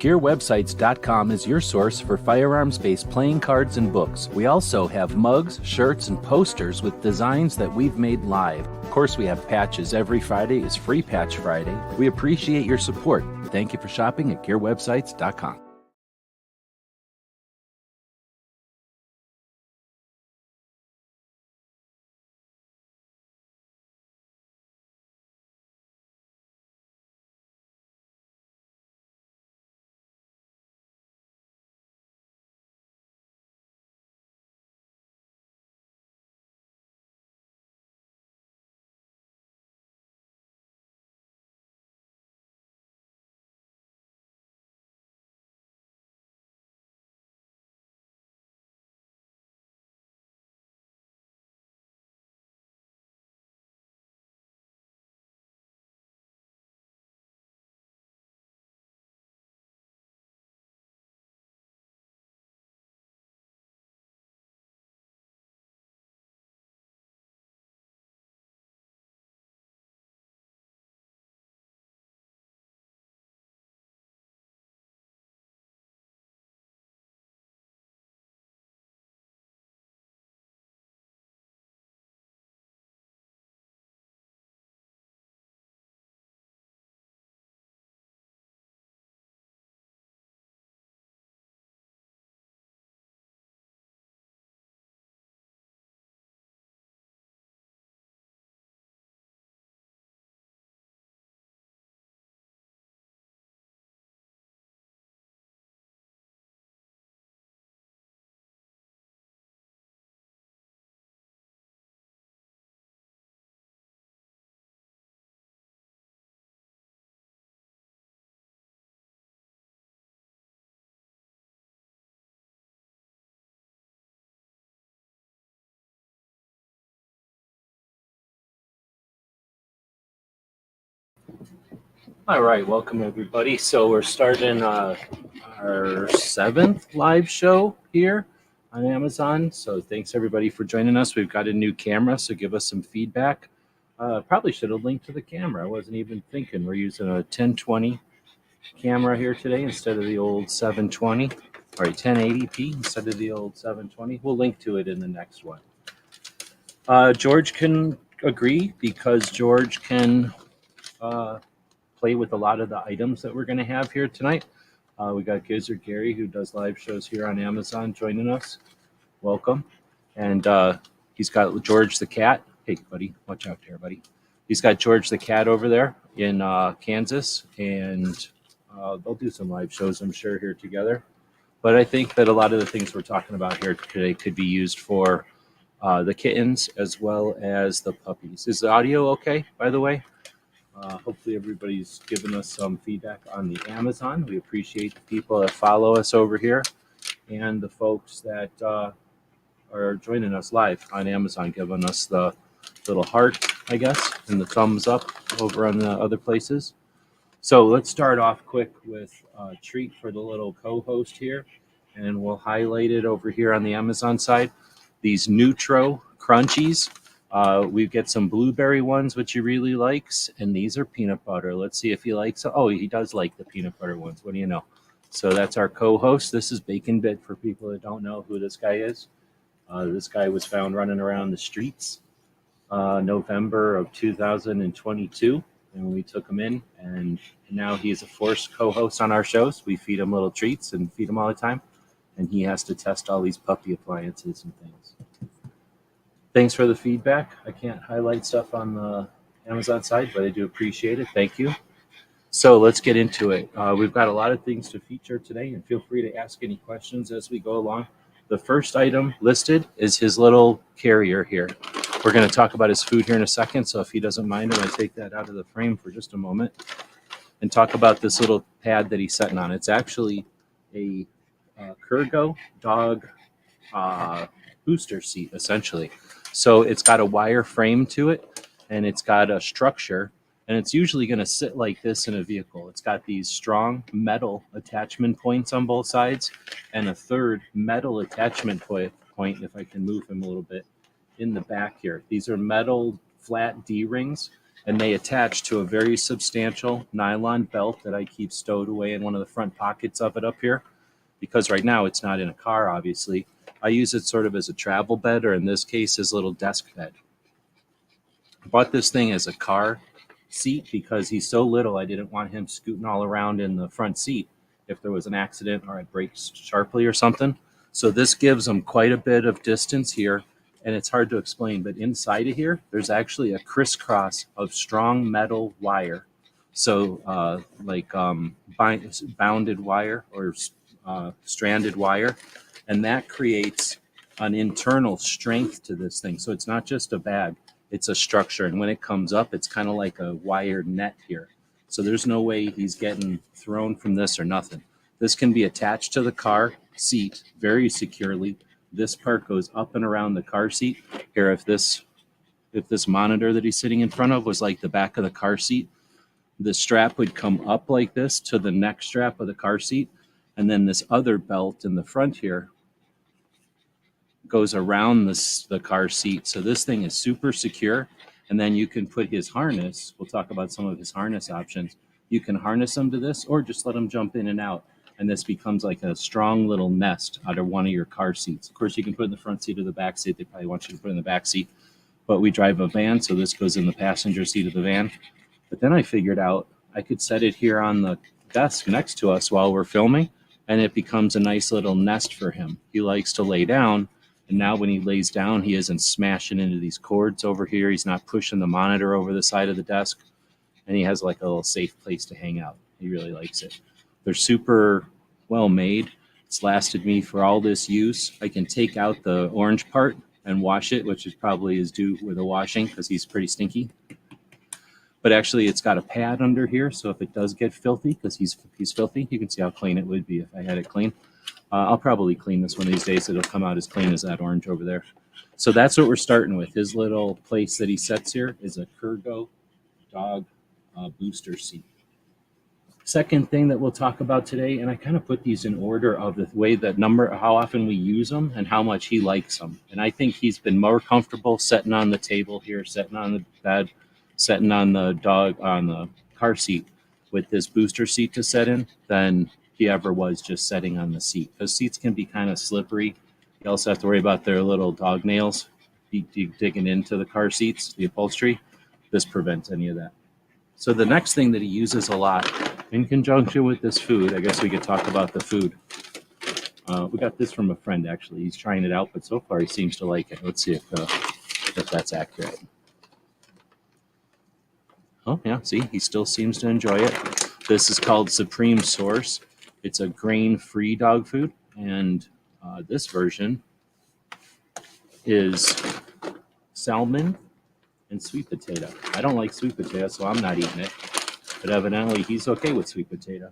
GearWebsites.com is your source for firearms-based playing cards and books. We also have mugs, shirts, and posters with designs that we've made live. Of course, we have patches. Every Friday is Free Patch Friday. We appreciate your support. Thank you for shopping at GearWebsites.com. All right, welcome everybody. So we're starting our 7th live show here on Amazon. So thanks everybody for joining us. We've got a new camera, so give us some feedback. Probably should have linked to the camera. I wasn't even thinking. We're using a 1020 camera here today instead of the old 720. All right, 1080p instead of the old 720. We'll link to it in the next one. George can agree because George can play with a lot of the items that we're going to have here tonight. We got Gizzard Gary, who does live shows here on Amazon, joining us. Welcome. And he's got George the cat. Hey, buddy, watch out there, buddy. He's got George the cat over there in Kansas, and they'll do some live shows, I'm sure, here together. But I think that a lot of the things we're talking about here today could be used for the kittens as well as the puppies. Is the audio okay, by the way? Hopefully everybody's given us some feedback on the Amazon. We appreciate the people that follow us over here and the folks that are joining us live on Amazon, giving us the little heart, I guess, and the thumbs up over on the other places. So let's start off quick with a treat for the little co-host here, and we'll highlight it over here on the Amazon side. These Nutro Crunchies. We get some blueberry ones, which he really likes, and these are peanut butter. Let's see if he likes. Oh, he does like the peanut butter ones. What do you know? So that's our co-host. This is Bacon Bit for people that don't know who this guy is. This guy was found running around the streets November of 2022, and we took him in, and now he's a forced co-host on our shows. We feed him little treats and feed him all the time, and he has to test all these puppy appliances and things. Thanks for the feedback. I can't highlight stuff on the Amazon side, but I do appreciate it. Thank you. So let's get into it. We've got a lot of things to feature today, and feel free to ask any questions as we go along. The first item listed is his little carrier here. We're going to talk about his food here in a second, so if he doesn't mind, I'm going to take that out of the frame for just a moment and talk about this little pad that he's sitting on. It's actually a Kurgo dog booster seat, essentially. So it's got a wire frame to it, and it's got a structure, and it's usually going to sit like this in a vehicle. It's got these strong metal attachment points on both sides, and a third metal attachment point, if I can move him a little bit, in the back here. These are metal flat D-rings, and they attach to a very substantial nylon belt that I keep stowed away in one of the front pockets of it up here, because right now it's not in a car, obviously. I use it sort of as a travel bed, or in this case, as a little desk bed. I bought this thing as a car seat because he's so little. I didn't want him scooting all around in the front seat if there was an accident or I braked sharply or something. So this gives him quite a bit of distance here, and it's hard to explain, but inside of here, there's actually a crisscross of strong metal wire. So bounded wire or stranded wire, and that creates an internal strength to this thing. So it's not just a bag, it's a structure. And when it comes up, it's kind of like a wired net here. So there's no way he's getting thrown from this or nothing. This can be attached to the car seat very securely. This part goes up and around the car seat. Here, if this monitor that he's sitting in front of was like the back of the car seat, the strap would come up like this to the neck strap of the car seat. And then this other belt in the front here goes around the car seat. So this thing is super secure. And then you can put his harness. We'll talk about some of his harness options. You can harness him to this or just let him jump in and out. And this becomes like a strong little nest out of one of your car seats. Of course, you can put it in the front seat or the back seat. They probably want you to put it in the back seat. But we drive a van, so this goes in the passenger seat of the van. But then I figured out I could set it here on the desk next to us while we're filming, and it becomes a nice little nest for him. He likes to lay down. And now when he lays down, he isn't smashing into these cords over here. He's not pushing the monitor over the side of the desk. And he has like a little safe place to hang out. He really likes it. They're super well made. It's lasted me for all this use. I can take out the orange part and wash it, which is probably is due with the washing because he's pretty stinky. But actually, it's got a pad under here. So if it does get filthy, because he's filthy, you can see how clean it would be if I had it clean. I'll probably clean this one of these days. It'll come out as clean as that orange over there. So that's what we're starting with. His little place that he sets here is a Kurgo dog booster seat. Second thing that we'll talk about today, and I kind of put these in order of the way that how often we use them and how much he likes them. And I think he's been more comfortable sitting on the table here, sitting on the bed, sitting on the car seat with this booster seat to sit in than he ever was just sitting on the seat. Because seats can be kind of slippery. You also have to worry about their little dog nails digging into the car seats, the upholstery. This prevents any of that. So the next thing that he uses a lot in conjunction with this food, I guess we could talk about the food. We got this from a friend, actually. He's trying it out, but so far he seems to like it. Let's see if that's accurate. Oh, yeah, see, he still seems to enjoy it. This is called Supreme Source. It's a grain-free dog food, and this version is salmon and sweet potato. I don't like sweet potato, so I'm not eating it, but evidently he's okay with sweet potato.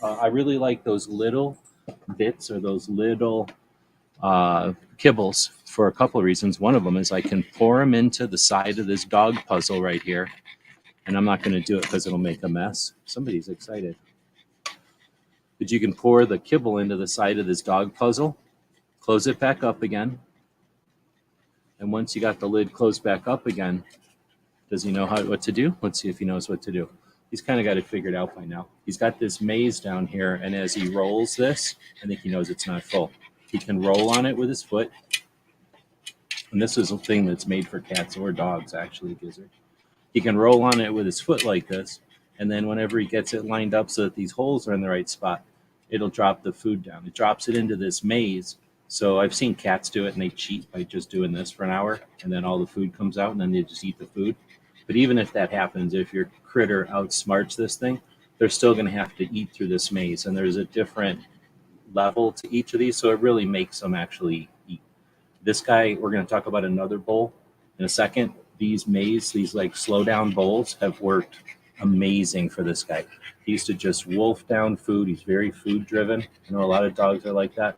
I really like those little bits or those little kibbles for a couple of reasons. One of them is I can pour them into the side of this dog puzzle right here, and I'm not going to do it because it'll make a mess. Somebody's excited. But you can pour the kibble into the side of this dog puzzle, close it back up again. And once you got the lid closed back up again, does he know what to do? Let's see if he knows what to do. He's kind of got it figured out by now. He's got this maze down here, and as he rolls this, I think he knows it's not full. He can roll on it with his foot. And this is a thing that's made for cats or dogs, actually, Gizzard. He can roll on it with his foot like this, and then whenever he gets it lined up so that these holes are in the right spot, it'll drop the food down. It drops it into this maze. So I've seen cats do it, and they cheat by just doing this for an hour, and then all the food comes out, and then they just eat the food. But even if that happens, if your critter outsmarts this thing, they're still going to have to eat through this maze, and there's a different level to each of these, so it really makes them actually eat. This guy, we're going to talk about another bowl in a second. These like slow down bowls have worked amazing for this guy. He used to just wolf down food. He's very food driven. I know a lot of dogs are like that.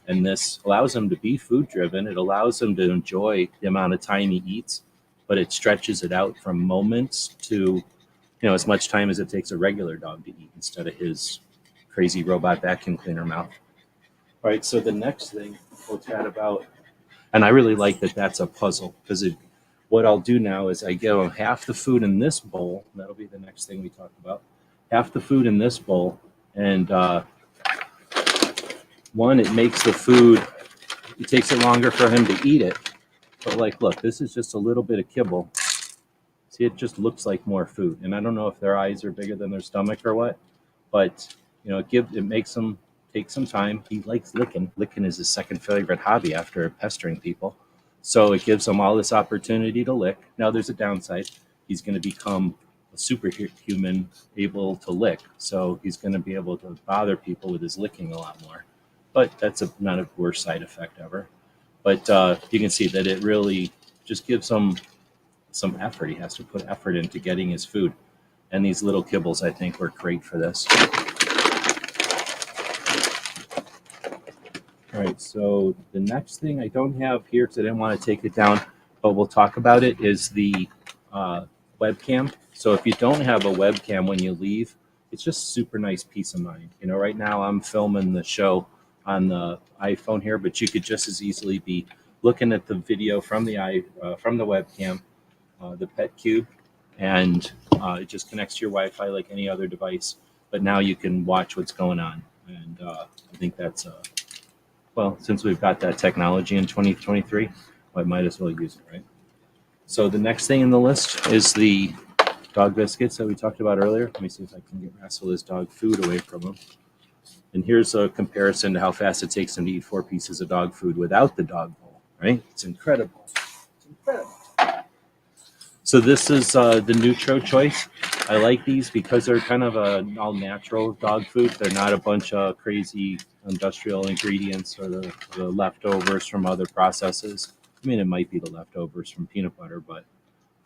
And this allows him to be food driven. It allows him to enjoy the amount of time he eats, but it stretches it out from moments to, as much time as it takes a regular dog to eat instead of his crazy robot vacuum cleaner mouth. All right, so the next thing we'll chat about, and I really like that that's a puzzle, because what I'll do now is I give him half the food in this bowl. That'll be the next thing we talk about. Half the food in this bowl. And one, it makes the food, it takes it longer for him to eat it. But like, look, this is just a little bit of kibble. See, it just looks like more food. And I don't know if their eyes are bigger than their stomach or what, but you know, it makes them take some time. He likes licking. Licking is his second favorite hobby after pestering people. So it gives him all this opportunity to lick. Now there's a downside. He's going to become a superhuman able to lick. So he's going to be able to bother people with his licking a lot more. But that's not a worst side effect ever. But you can see that it really just gives him some effort. He has to put effort into getting his food. And these little kibbles, I think, work great for this. All right, so the next thing I don't have here because I didn't want to take it down, but we'll talk about it, is the webcam. So if you don't have a webcam when you leave, it's just super nice peace of mind. You know, right now I'm filming the show on the iPhone here, but you could just as easily be looking at the video from the webcam, the Pet Cube, and it just connects to your Wi-Fi like any other device. But now you can watch what's going on, and I think that's well, since we've got that technology in 2023, I might as well use it, right? So the next thing in the list is the dog biscuits that we talked about earlier. Let me see if I can wrestle this dog food away from him. And here's a comparison to how fast it takes him to eat 4 pieces of dog food without the dog bowl, right? It's incredible. It's incredible. So this is the Nutro choice. I like these because they're kind of all natural dog food. They're not a bunch of crazy industrial ingredients or the leftovers from other processes. I mean, it might be the leftovers from peanut butter, but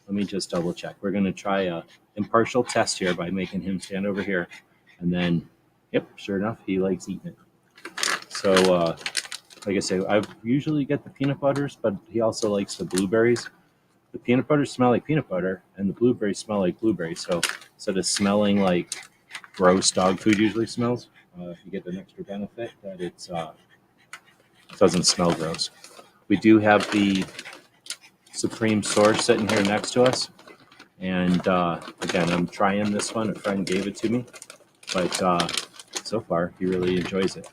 let me just double check. We're going to try a impartial test here by making him stand over here. And then, yep, sure enough, he likes eating it. So, like I say, I usually get the peanut butters, but he also likes the blueberries. The peanut butters smell like peanut butter, and the blueberries smell like blueberries. So instead of smelling like gross dog food usually smells, you get an extra benefit that it doesn't smell gross. We do have the Supreme Source sitting here next to us. And again, I'm trying this one. A friend gave it to me. But so far, he really enjoys it.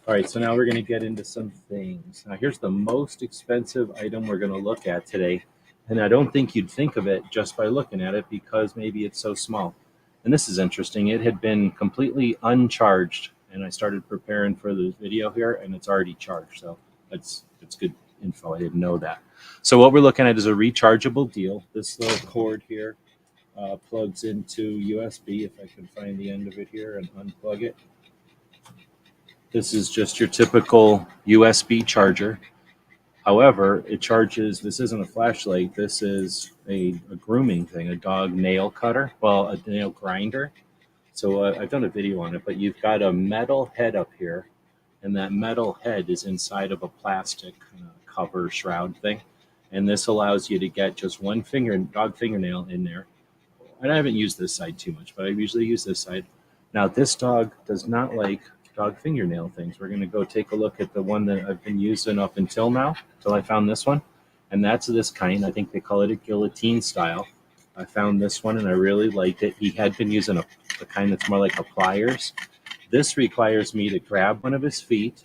All right, so now we're going to get into some things. Now, here's the most expensive item we're going to look at today. And I don't think you'd think of it just by looking at it because maybe it's so small. And this is interesting. It had been completely uncharged. And I started preparing for the video here, and it's already charged. So that's good info. I didn't know that. So what we're looking at is a rechargeable deal. This little cord here plugs into USB, if I can find the end of it here, and unplug it. This is just your typical USB charger. However, it charges, this isn't a flashlight, this is a grooming thing, a dog nail cutter, well, a nail grinder. So I've done a video on it, but you've got a metal head up here, and that metal head is inside of a plastic cover shroud thing. And this allows you to get just one dog fingernail in there. And I haven't used this side too much, but I usually use this side. Now, this dog does not like dog fingernail things. We're going to go take a look at the one that I've been using up until now, till I found this one. And that's this kind. I think they call it a guillotine style. I found this one and I really liked it. He had been using a kind that's more like a pliers. This requires me to grab one of his feet,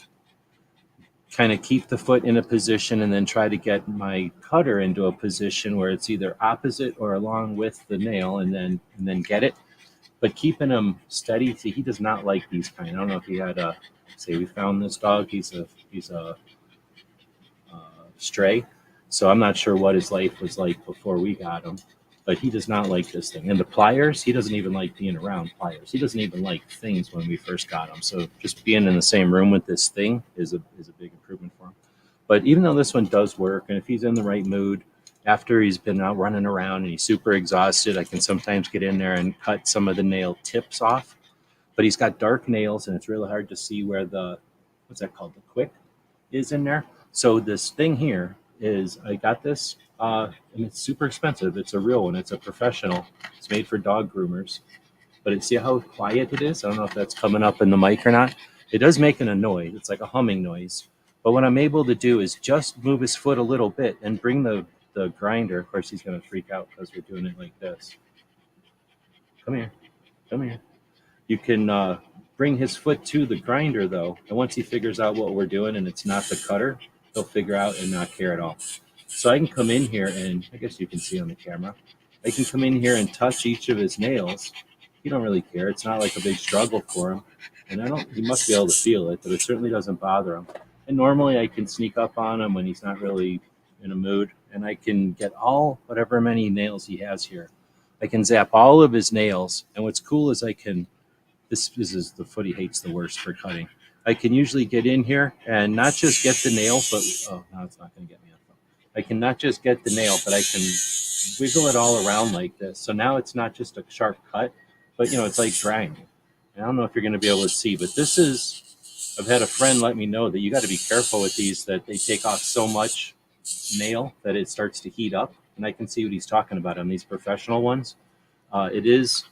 kind of keep the foot in a position, and then try to get my cutter into a position where it's either opposite or along with the nail, and then get it. But keeping him steady, see, he does not like these kind. I don't know if he had say we found this dog. He's a stray, so I'm not sure what his life was like before we got him. But he does not like this thing. And the pliers, he doesn't even like being around pliers. He doesn't even like things when we first got him. So just being in the same room with this thing is a big improvement for him. But even though this one does work, and if he's in the right mood, after he's been out running around and he's super exhausted, I can sometimes get in there and cut some of the nail tips off. But he's got dark nails, and it's really hard to see where the, what's that called, the quick is in there. So this thing here is, I got this, and it's super expensive. It's a real one. It's a professional. It's made for dog groomers. But see how quiet it is? I don't know if that's coming up in the mic or not. It does making a noise. It's like a humming noise. But what I'm able to do is just move his foot a little bit and bring the the grinder, of course he's going to freak out because we're doing it like this. Come here, come here. You can bring his foot to the grinder though, and once he figures out what we're doing and it's not the cutter, he'll figure out and not care at all. So I can come in here and I guess you can see on the camera, I can come in here and touch each of his nails. He don't really care. It's not like a big struggle for him. And he must be able to feel it, but it certainly doesn't bother him. And normally I can sneak up on him when he's not really in a mood, and I can get whatever many nails he has here. I can zap all of his nails. And what's cool is this is the foot he hates the worst for cutting. I can usually get in here and not just get the nail, but oh, no, it's not going to get me up. I can not just get the nail, but I can wiggle it all around like this. So now it's not just a sharp cut, but it's like grinding. I don't know if you're going to be able to see, but I've had a friend let me know that you got to be careful with these, that they take off so much nail that it starts to heat up. And I can see what he's talking about on these professional ones. It is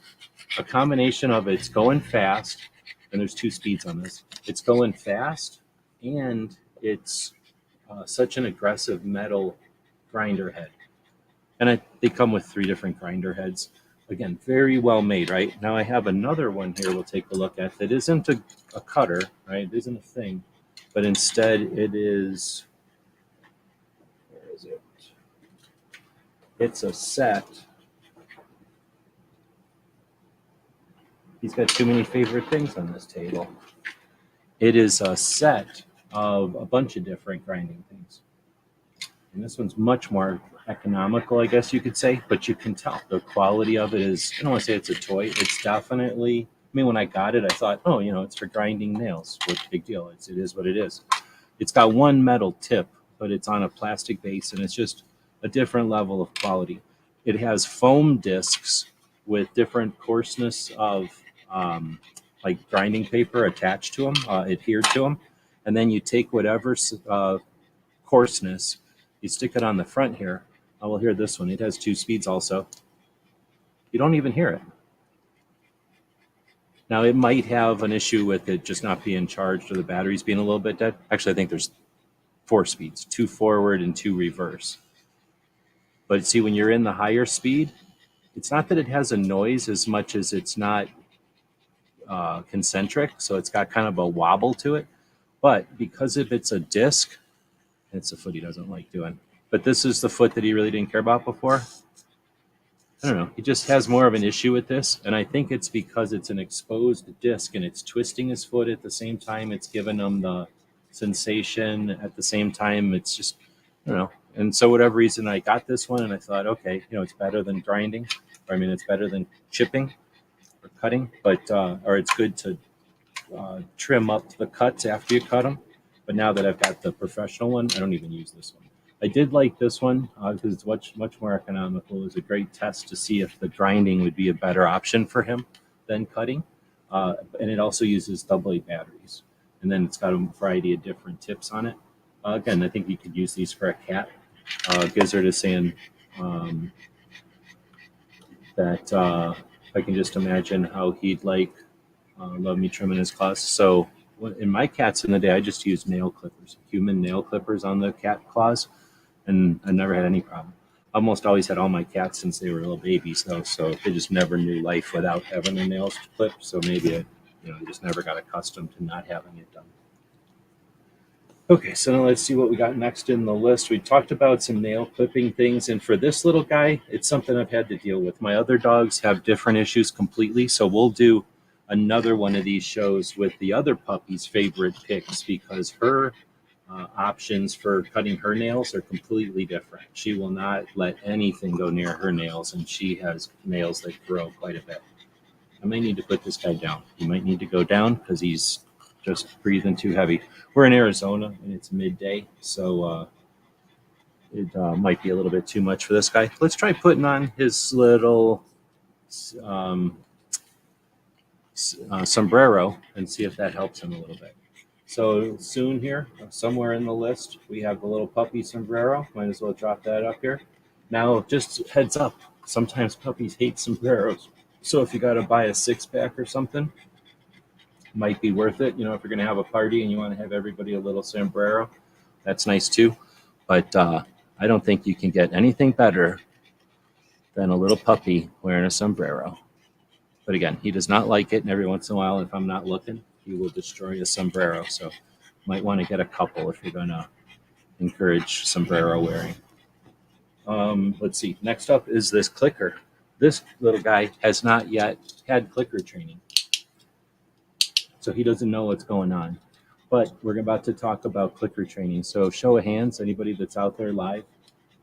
a combination of it's going fast, and there's 2 speeds on this. It's going fast, and it's such an aggressive metal grinder head. And they come with 3 different grinder heads. Again, very well made, right? Now I have another one here we'll take a look at that isn't a cutter, right? It isn't a thing, but instead it is, where is it? It's a set. He's got too many favorite things on this table. It is a set of a bunch of different grinding things. And this one's much more economical, I guess you could say, but you can tell the quality of it is, I don't want to say it's a toy. It's definitely, when I got it, I thought, oh, it's for grinding nails. What's the big deal? It is what it is. It's got one metal tip, but it's on a plastic base, and it's just a different level of quality. It has foam discs with different coarseness of like grinding paper attached to them, adhered to them. And then you take whatever coarseness, you stick it on the front here. I will hear this one. It has 2 speeds also. You don't even hear it. Now, it might have an issue with it just not being charged or the batteries being a little bit dead. Actually, I think there's 4 speeds, 2 forward and 2 reverse. But see, when you're in the higher speed, it's not that it has a noise as much as it's not concentric. So it's got kind of a wobble to it. But because if it's a disc, it's a foot he doesn't like doing. But this is the foot that he really didn't care about before. I don't know. He just has more of an issue with this. And I think it's because it's an exposed disc and it's twisting his foot at the same time. It's giving him the sensation at the same time. It's just, I don't know. And so whatever reason, I got this one and I thought, okay, it's better than grinding. It's better than chipping or cutting, but or it's good to trim up the cuts after you cut them. But now that I've got the professional one, I don't even use this one. I did like this one because it's much more economical. It was a great test to see if the grinding would be a better option for him than cutting. And it also uses AA batteries. And then it's got a variety of different tips on it. Again, I think you could use these for a cat. Gizzard is saying that I can just imagine how he'd love me trimming his claws. So in my cats in the day, I just used nail clippers, human nail clippers on the cat claws, and I never had any problem. I almost always had all my cats since they were little babies, though, so they just never knew life without having their nails clipped. So maybe I just never got accustomed to not having it done. Okay, so now let's see what we got next in the list. We talked about some nail clipping things, and for this little guy, it's something I've had to deal with. My other dogs have different issues completely, so we'll do another one of these shows with the other puppy's favorite picks because her options for cutting her nails are completely different. She will not let anything go near her nails, and she has nails that grow quite a bit. I may need to put this guy down. He might need to go down because he's just breathing too heavy. We're in Arizona and it's midday, so it might be a little bit too much for this guy. Let's try putting on his little sombrero and see if that helps him a little bit. So soon here, somewhere in the list, we have the little puppy sombrero. Might as well drop that up here. Now, just heads up, sometimes puppies hate sombreros. So if you got to buy a 6-pack or something, might be worth it. If you're going to have a party and you want to have everybody a little sombrero, that's nice too. But I don't think you can get anything better than a little puppy wearing a sombrero. But again, he does not like it, and every once in a while, if I'm not looking, he will destroy a sombrero. So might want to get a couple if you're going to encourage sombrero wearing. Let's see. Next up is this clicker. This little guy has not yet had clicker training, so he doesn't know what's going on. But we're about to talk about clicker training. So show of hands, anybody that's out there live,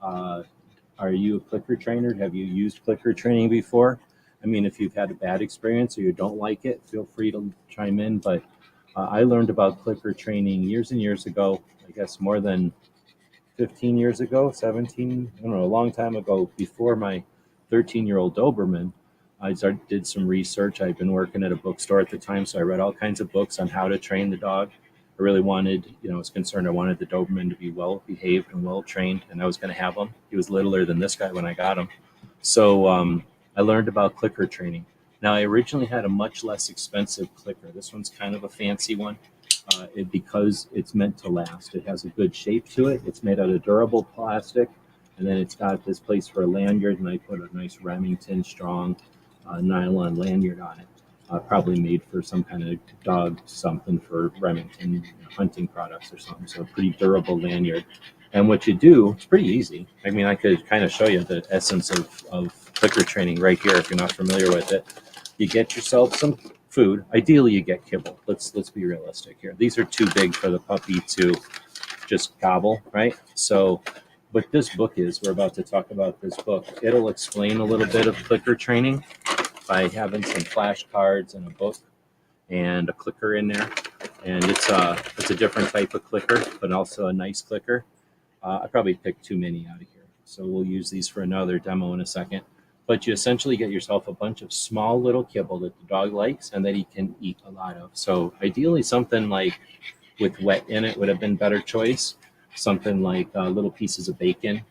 are you a clicker trainer? Have you used clicker training before? I mean, if you've had a bad experience or you don't like it, feel free to chime in. But I learned about clicker training years and years ago, I guess more than 15 years ago, 17, I don't know, a long time ago, before my 13-year-old Doberman. Did some research. I'd been working at a bookstore at the time, so I read all kinds of books on how to train the dog. I really wanted, I was concerned. I wanted the Doberman to be well behaved and well trained, and I was going to have him. He was littler than this guy when I got him. So I learned about clicker training. Now, I originally had a much less expensive clicker. This one's kind of a fancy one because it's meant to last. It has a good shape to it. It's made out of durable plastic, and then it's got this place for a lanyard, and I put a nice Remington strong nylon lanyard on it. Probably made for some kind of dog something for Remington hunting products or something. So a pretty durable lanyard. And what you do, it's pretty easy. I mean, I could kind of show you the essence of clicker training right here if you're not familiar with it. You get yourself some food. Ideally, you get kibble. Let's be realistic here. These are too big for the puppy to just gobble, right? So what this book is, we're about to talk about this book. It'll explain a little bit of clicker training by having some flashcards and a book and a clicker in there. And it's a different type of clicker, but also a nice clicker. I probably picked too many out of here, so we'll use these for another demo in a second. But you essentially get yourself a bunch of small little kibble that the dog likes and that he can eat a lot of. So ideally something like with wet in it would have been better choice. Something like little pieces of bacon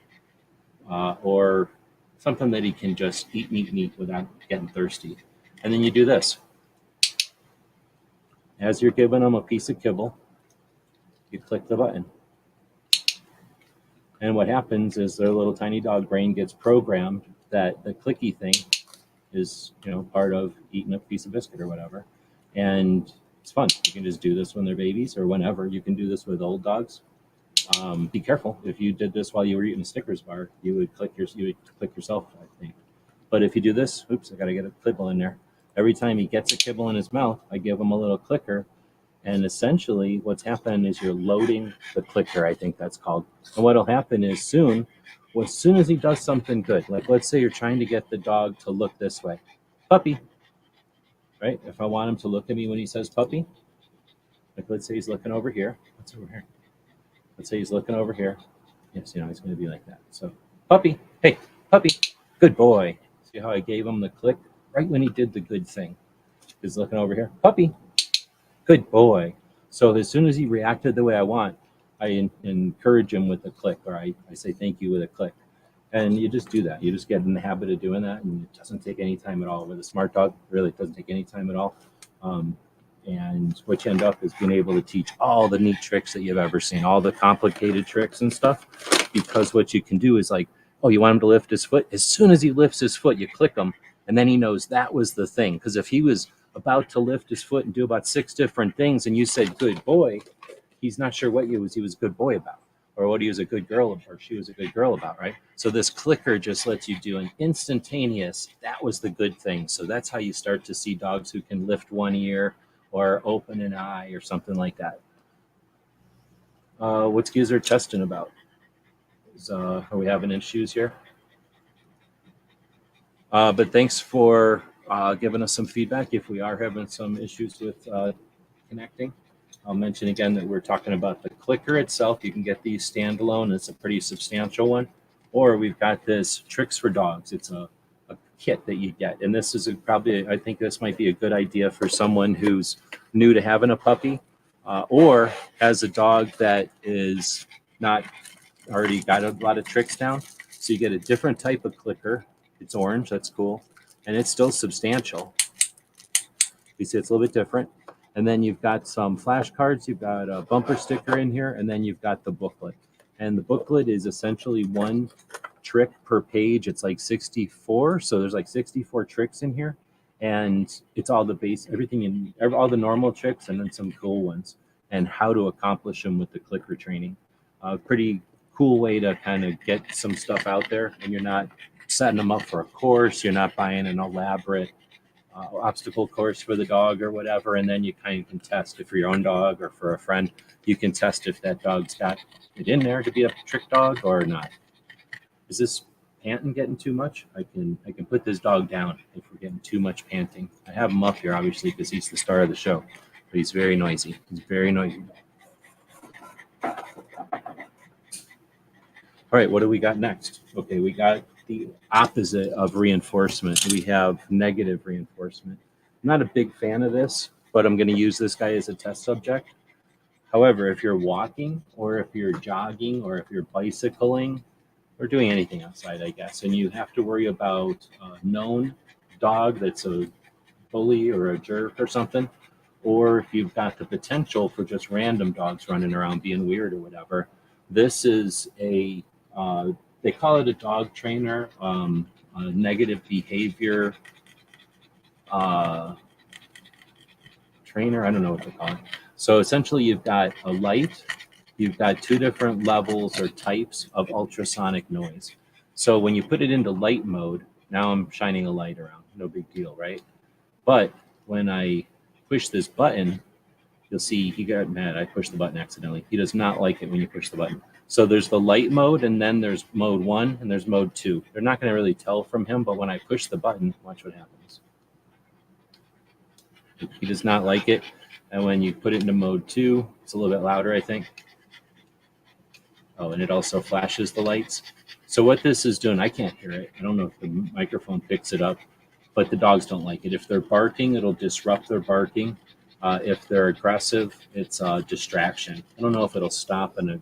or something that he can just eat without getting thirsty. And then you do this. As you're giving him a piece of kibble, you click the button. And what happens is their little tiny dog brain gets programmed that the clicky thing is, part of eating a piece of biscuit or whatever. And it's fun. You can just do this when they're babies or whenever. You can do this with old dogs. Be careful. If you did this while you were eating a Snickers bar, you would click yourself, I think. But if you do this, oops, I got to get a kibble in there. Every time he gets a kibble in his mouth, I give him a little clicker. And essentially what's happening is you're loading the clicker, I think that's called. And what'll happen is as soon as he does something good, like let's say you're trying to get the dog to look this way, puppy, right? If I want him to look at me when he says puppy, like let's say he's looking over here. What's over here? Let's say he's looking over here. Yes, he's going to be like that. So puppy, hey, puppy, good boy. See how I gave him the click right when he did the good thing? He's looking over here, puppy. Good boy. So as soon as he reacted the way I want, I encourage him with a click, or I say thank you with a click. And you just do that. You just get in the habit of doing that, and it doesn't take any time at all. With a smart dog, really, it doesn't take any time at all. And what you end up is being able to teach all the neat tricks that you've ever seen, all the complicated tricks and stuff, because what you can do is like, oh, you want him to lift his foot? As soon as he lifts his foot, you click him, and then he knows that was the thing. Because if he was about to lift his foot and do about 6 different things and you said good boy, he's not sure what he was a good boy about, or what he was a good girl or she was a good girl about, right? So this clicker just lets you do an instantaneous, that was the good thing. So that's how you start to see dogs who can lift one ear or open an eye or something like that. What's Gizzard testing about? Are we having issues here? But thanks for giving us some feedback if we are having some issues with connecting. I'll mention again that we're talking about the clicker itself. You can get these standalone. It's a pretty substantial one. Or we've got this Tricks for Dogs. It's a kit that you get. And this is I think this might be a good idea for someone who's new to having a puppy or has a dog that is not already got a lot of tricks down. So you get a different type of clicker. It's orange. That's cool. And it's still substantial. You see it's a little bit different. And then you've got some flashcards. You've got a bumper sticker in here. And then you've got the booklet. And the booklet is essentially one trick per page. It's like 64. So there's like 64 tricks in here. And it's all the base, everything in all the normal tricks and then some cool ones and how to accomplish them with the clicker training. Pretty cool way to kind of get some stuff out there, and you're not setting them up for a course. You're not buying an elaborate obstacle course for the dog or whatever, and then you kind of can test if for your own dog or for a friend. You can test if that dog's got it in there to be a trick dog or not. Is this panting getting too much? I can put this dog down if we're getting too much panting. I have him up here obviously because he's the star of the show, but he's very noisy. He's very noisy. All right, what do we got next? Okay, we got the opposite of reinforcement. We have negative reinforcement. I'm not a big fan of this, but I'm going to use this guy as a test subject. However, if you're walking or if you're jogging or if you're bicycling or doing anything outside, I guess, and you have to worry about a known dog that's a bully or a jerk or something, or if you've got the potential for just random dogs running around being weird or whatever, this is a they call it a dog trainer, a negative behavior trainer. I don't know what to call it. So essentially, you've got a light, you've got two different levels or types of ultrasonic noise. So when you put it into light mode, now I'm shining a light around, no big deal, right? But when I push this button, you'll see he got mad. I pushed the button accidentally. He does not like it when you push the button. So there's the light mode, and then there's mode 1, and there's mode 2. They're not going to really tell from him, but when I push the button, watch what happens. He does not like it. And when you put it into mode 2, it's a little bit louder, I think. Oh, and it also flashes the lights. So what this is doing, I can't hear it. I don't know if the microphone picks it up, but the dogs don't like it. If they're barking, it'll disrupt their barking. If they're aggressive, it's a distraction. I don't know if it'll stop a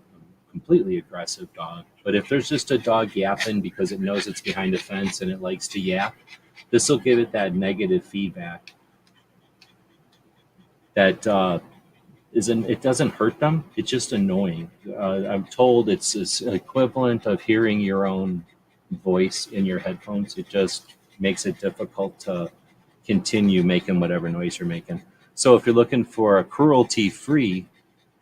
completely aggressive dog, but if there's just a dog yapping because it knows it's behind a fence and it likes to yap, this will give it that negative feedback that it doesn't hurt them. It's just annoying. I'm told it's equivalent of hearing your own voice in your headphones. It just makes it difficult to continue making whatever noise you're making. So if you're looking for a cruelty-free,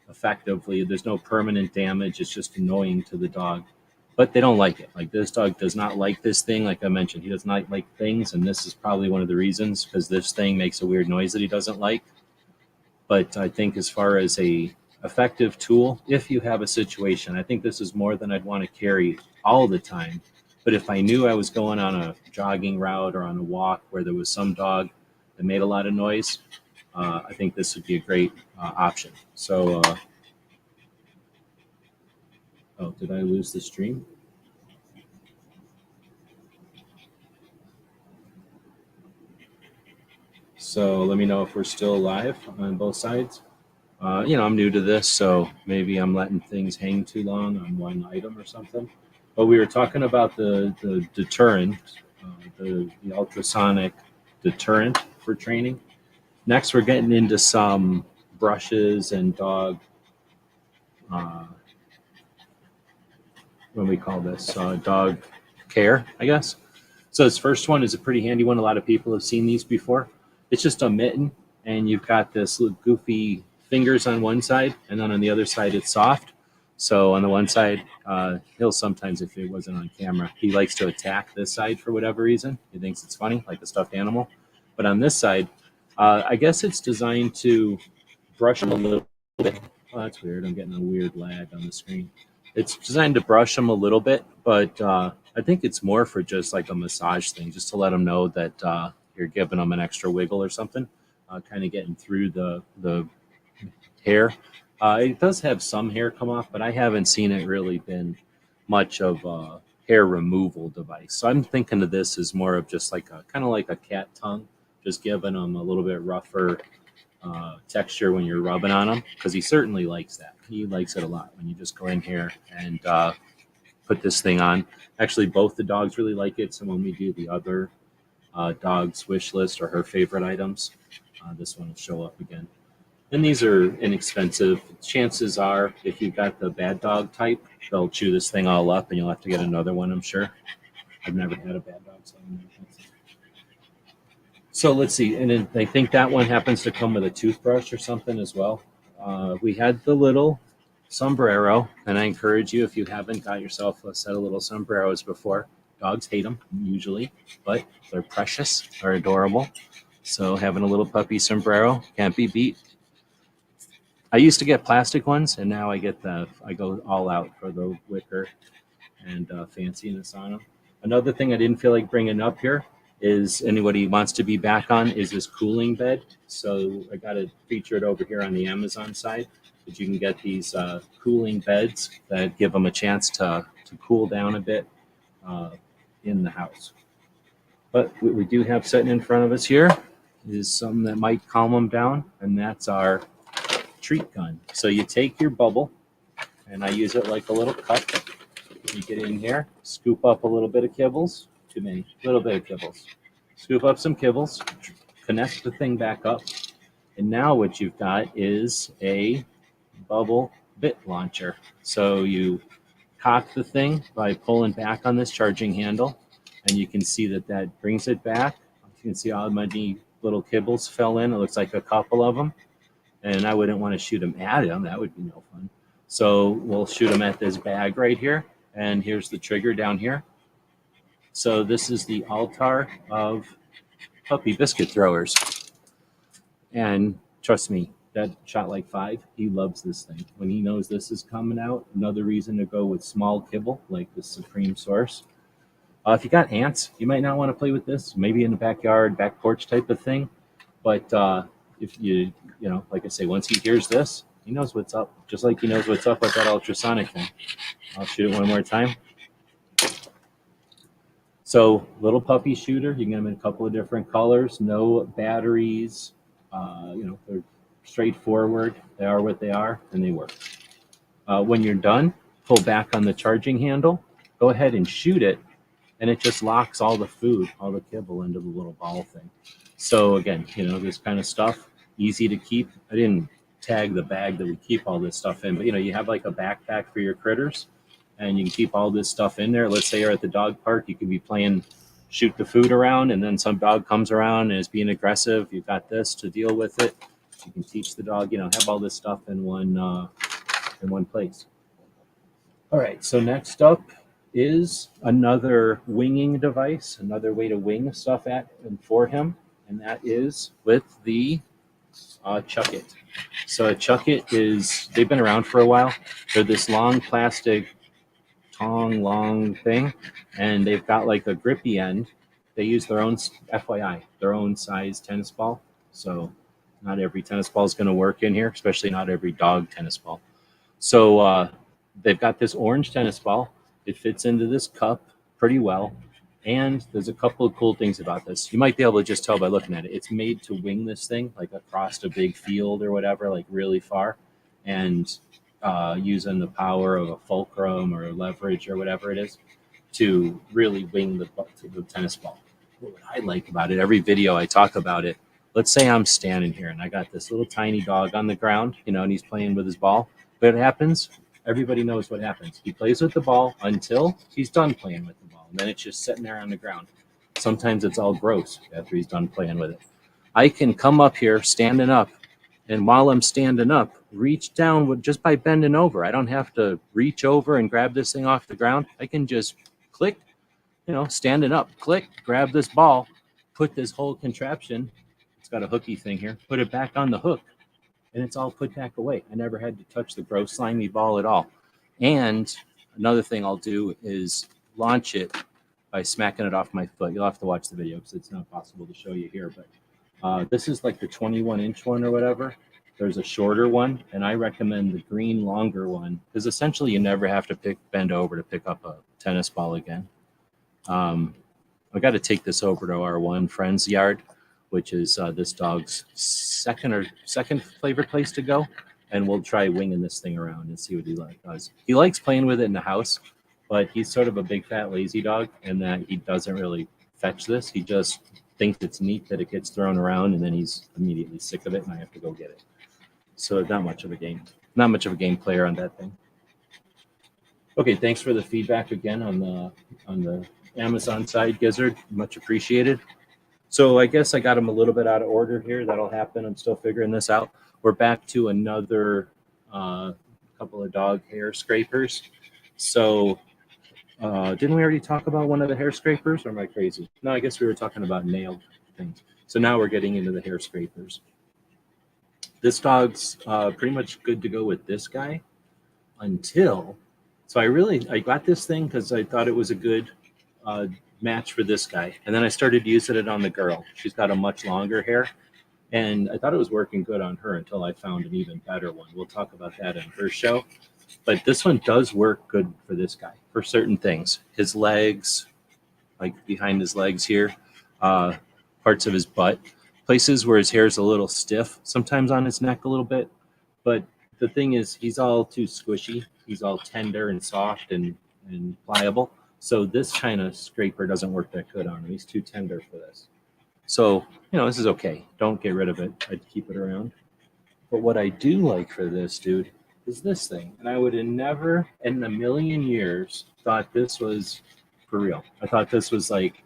effectively, there's no permanent damage. It's just annoying to the dog, but they don't like it. Like this dog does not like this thing. Like I mentioned, he does not like things, and this is probably one of the reasons, because this thing makes a weird noise that he doesn't like. But I think as far as a effective tool, if you have a situation, I think this is more than I'd want to carry all the time. But if I knew I was going on a jogging route or on a walk where there was some dog that made a lot of noise, I think this would be a great option. So, oh, did I lose the stream? So let me know if we're still live on both sides. I'm new to this, so maybe I'm letting things hang too long on one item or something. But we were talking about the deterrent, the ultrasonic deterrent for training. Next, we're getting into some brushes and dog, what do we call this? Dog care, I guess. So this first one is a pretty handy one. A lot of people have seen these before. It's just a mitten, and you've got this little goofy fingers on one side, and then on the other side it's soft. So on the one side, he'll sometimes, if it wasn't on camera, he likes to attack this side for whatever reason. He thinks it's funny, like a stuffed animal. But on this side, I guess it's designed to brush him a little bit. Oh, that's weird. I'm getting a weird lag on the screen. It's designed to brush him a little bit, but I think it's more for just like a massage thing, just to let him know that you're giving him an extra wiggle or something, kind of getting through the hair. It does have some hair come off, but I haven't seen it really been much of a hair removal device. So I'm thinking of this as more of just like kind of like a cat tongue, just giving them a little bit rougher texture when you're rubbing on him, because he certainly likes that. He likes it a lot when you just go in here and put this thing on. Actually, both the dogs really like it. So when we do the other dog's wish list or her favorite items, this one will show up again. And these are inexpensive. Chances are, if you've got the bad dog type, they'll chew this thing all up and you'll have to get another one, I'm sure. I've never had a bad dog, so I'm not sure. So let's see. And then I think that one happens to come with a toothbrush or something as well. We had the little sombrero, and I encourage you, if you haven't got yourself a set of little sombreros before, dogs hate them usually, but they're precious, they're adorable. So having a little puppy sombrero can't be beat. I used to get plastic ones, and now I go all out for the wicker and fanciness on them. Another thing I didn't feel like bringing up here is anybody wants to be back on is this cooling bed. So I got it featured over here on the Amazon side, that you can get these cooling beds that give them a chance to cool down a bit in the house. But what we do have sitting in front of us here is something that might calm them down, and that's our treat gun. So you take your bubble, and I use it like a little cup. You get in here, scoop up a little bit of kibbles, too many, little bit of kibbles. Scoop up some kibbles, connect the thing back up, and now what you've got is a bubble bit launcher. So you cock the thing by pulling back on this charging handle, and you can see that brings it back. You can see how many little kibbles fell in. It looks like a couple of them. And I wouldn't want to shoot them at him. That would be no fun. So we'll shoot them at this bag right here. And here's the trigger down here. So this is the altar of puppy biscuit throwers. And trust me, that shot like 5. He loves this thing. When he knows this is coming out, another reason to go with small kibble, like the Supreme Source. If you got ants, you might not want to play with this. Maybe in the backyard, back porch type of thing. But if you like I say, once he hears this, he knows what's up. Just like he knows what's up with that ultrasonic thing. I'll shoot it one more time. So little puppy shooter, you can get them in a couple of different colors, no batteries, they're straightforward. They are what they are, and they work. When you're done, pull back on the charging handle, go ahead and shoot it, and it just locks all the food, all the kibble into the little ball thing. So again, this kind of stuff, easy to keep. I didn't tag the bag that we keep all this stuff in, but you have like a backpack for your critters, and you can keep all this stuff in there. Let's say you're at the dog park, you could be playing shoot the food around, and then some dog comes around and is being aggressive. You've got this to deal with it. You can teach the dog, have all this stuff in one place. All right, so next up is another winging device, another way to wing stuff at and for him, and that is with the Chuck It. So a Chuck It they've been around for a while. They're this long plastic long thing, and they've got like a grippy end. They use their own, FYI, their own size tennis ball. So not every tennis ball is going to work in here, especially not every dog tennis ball. So they've got this orange tennis ball. It fits into this cup pretty well. And there's a couple of cool things about this. You might be able to just tell by looking at it. It's made to wing this thing like across a big field or whatever, like really far. And using the power of a fulcrum or leverage or whatever it is to really wing the tennis ball. What I like about it, every video I talk about it, let's say I'm standing here and I got this little tiny dog on the ground, and he's playing with his ball. But it happens, everybody knows what happens. He plays with the ball until he's done playing with the ball. And then it's just sitting there on the ground. Sometimes it's all gross after he's done playing with it. I can come up here standing up, and while I'm standing up, reach down just by bending over. I don't have to reach over and grab this thing off the ground. I can just click, standing up, click, grab this ball, put this whole contraption, it's got a hooky thing here, put it back on the hook, and it's all put back away. I never had to touch the gross slimy ball at all. And another thing I'll do is launch it by smacking it off my foot. You'll have to watch the video because it's not possible to show you here, but this is like the 21-inch one or whatever. There's a shorter one, and I recommend the green longer one because essentially you never have to bend over to pick up a tennis ball again. I got to take this over to our one friend's yard, which is this dog's second favorite place to go, and we'll try winging this thing around and see what he does. He likes playing with it in the house, but he's sort of a big fat lazy dog, and that he doesn't really fetch this. He just thinks it's neat that it gets thrown around, and then he's immediately sick of it, and I have to go get it. So not much of a game player on that thing. Okay, thanks for the feedback again on the Amazon side, Gizzard. Much appreciated. So I guess I got them a little bit out of order here. That'll happen. I'm still figuring this out. We're back to another couple of dog hair scrapers. So didn't we already talk about one of the hair scrapers, or am I crazy? No, I guess we were talking about nail things. So now we're getting into the hair scrapers. This dog's pretty much good to go with this guy until, so I got this thing because I thought it was a good match for this guy. And then I started using it on the girl. She's got a much longer hair. And I thought it was working good on her until I found an even better one. We'll talk about that in her show. But this one does work good for this guy for certain things. His legs, like behind his legs here, parts of his butt, places where his hair is a little stiff, sometimes on his neck a little bit. But the thing is, he's all too squishy. He's all tender and soft and pliable. So this kind of scraper doesn't work that good on him. He's too tender for this. So, this is okay. Don't get rid of it. I'd keep it around. But what I do like for this dude is this thing. And I would have never in a million years thought this was for real. I thought this was like,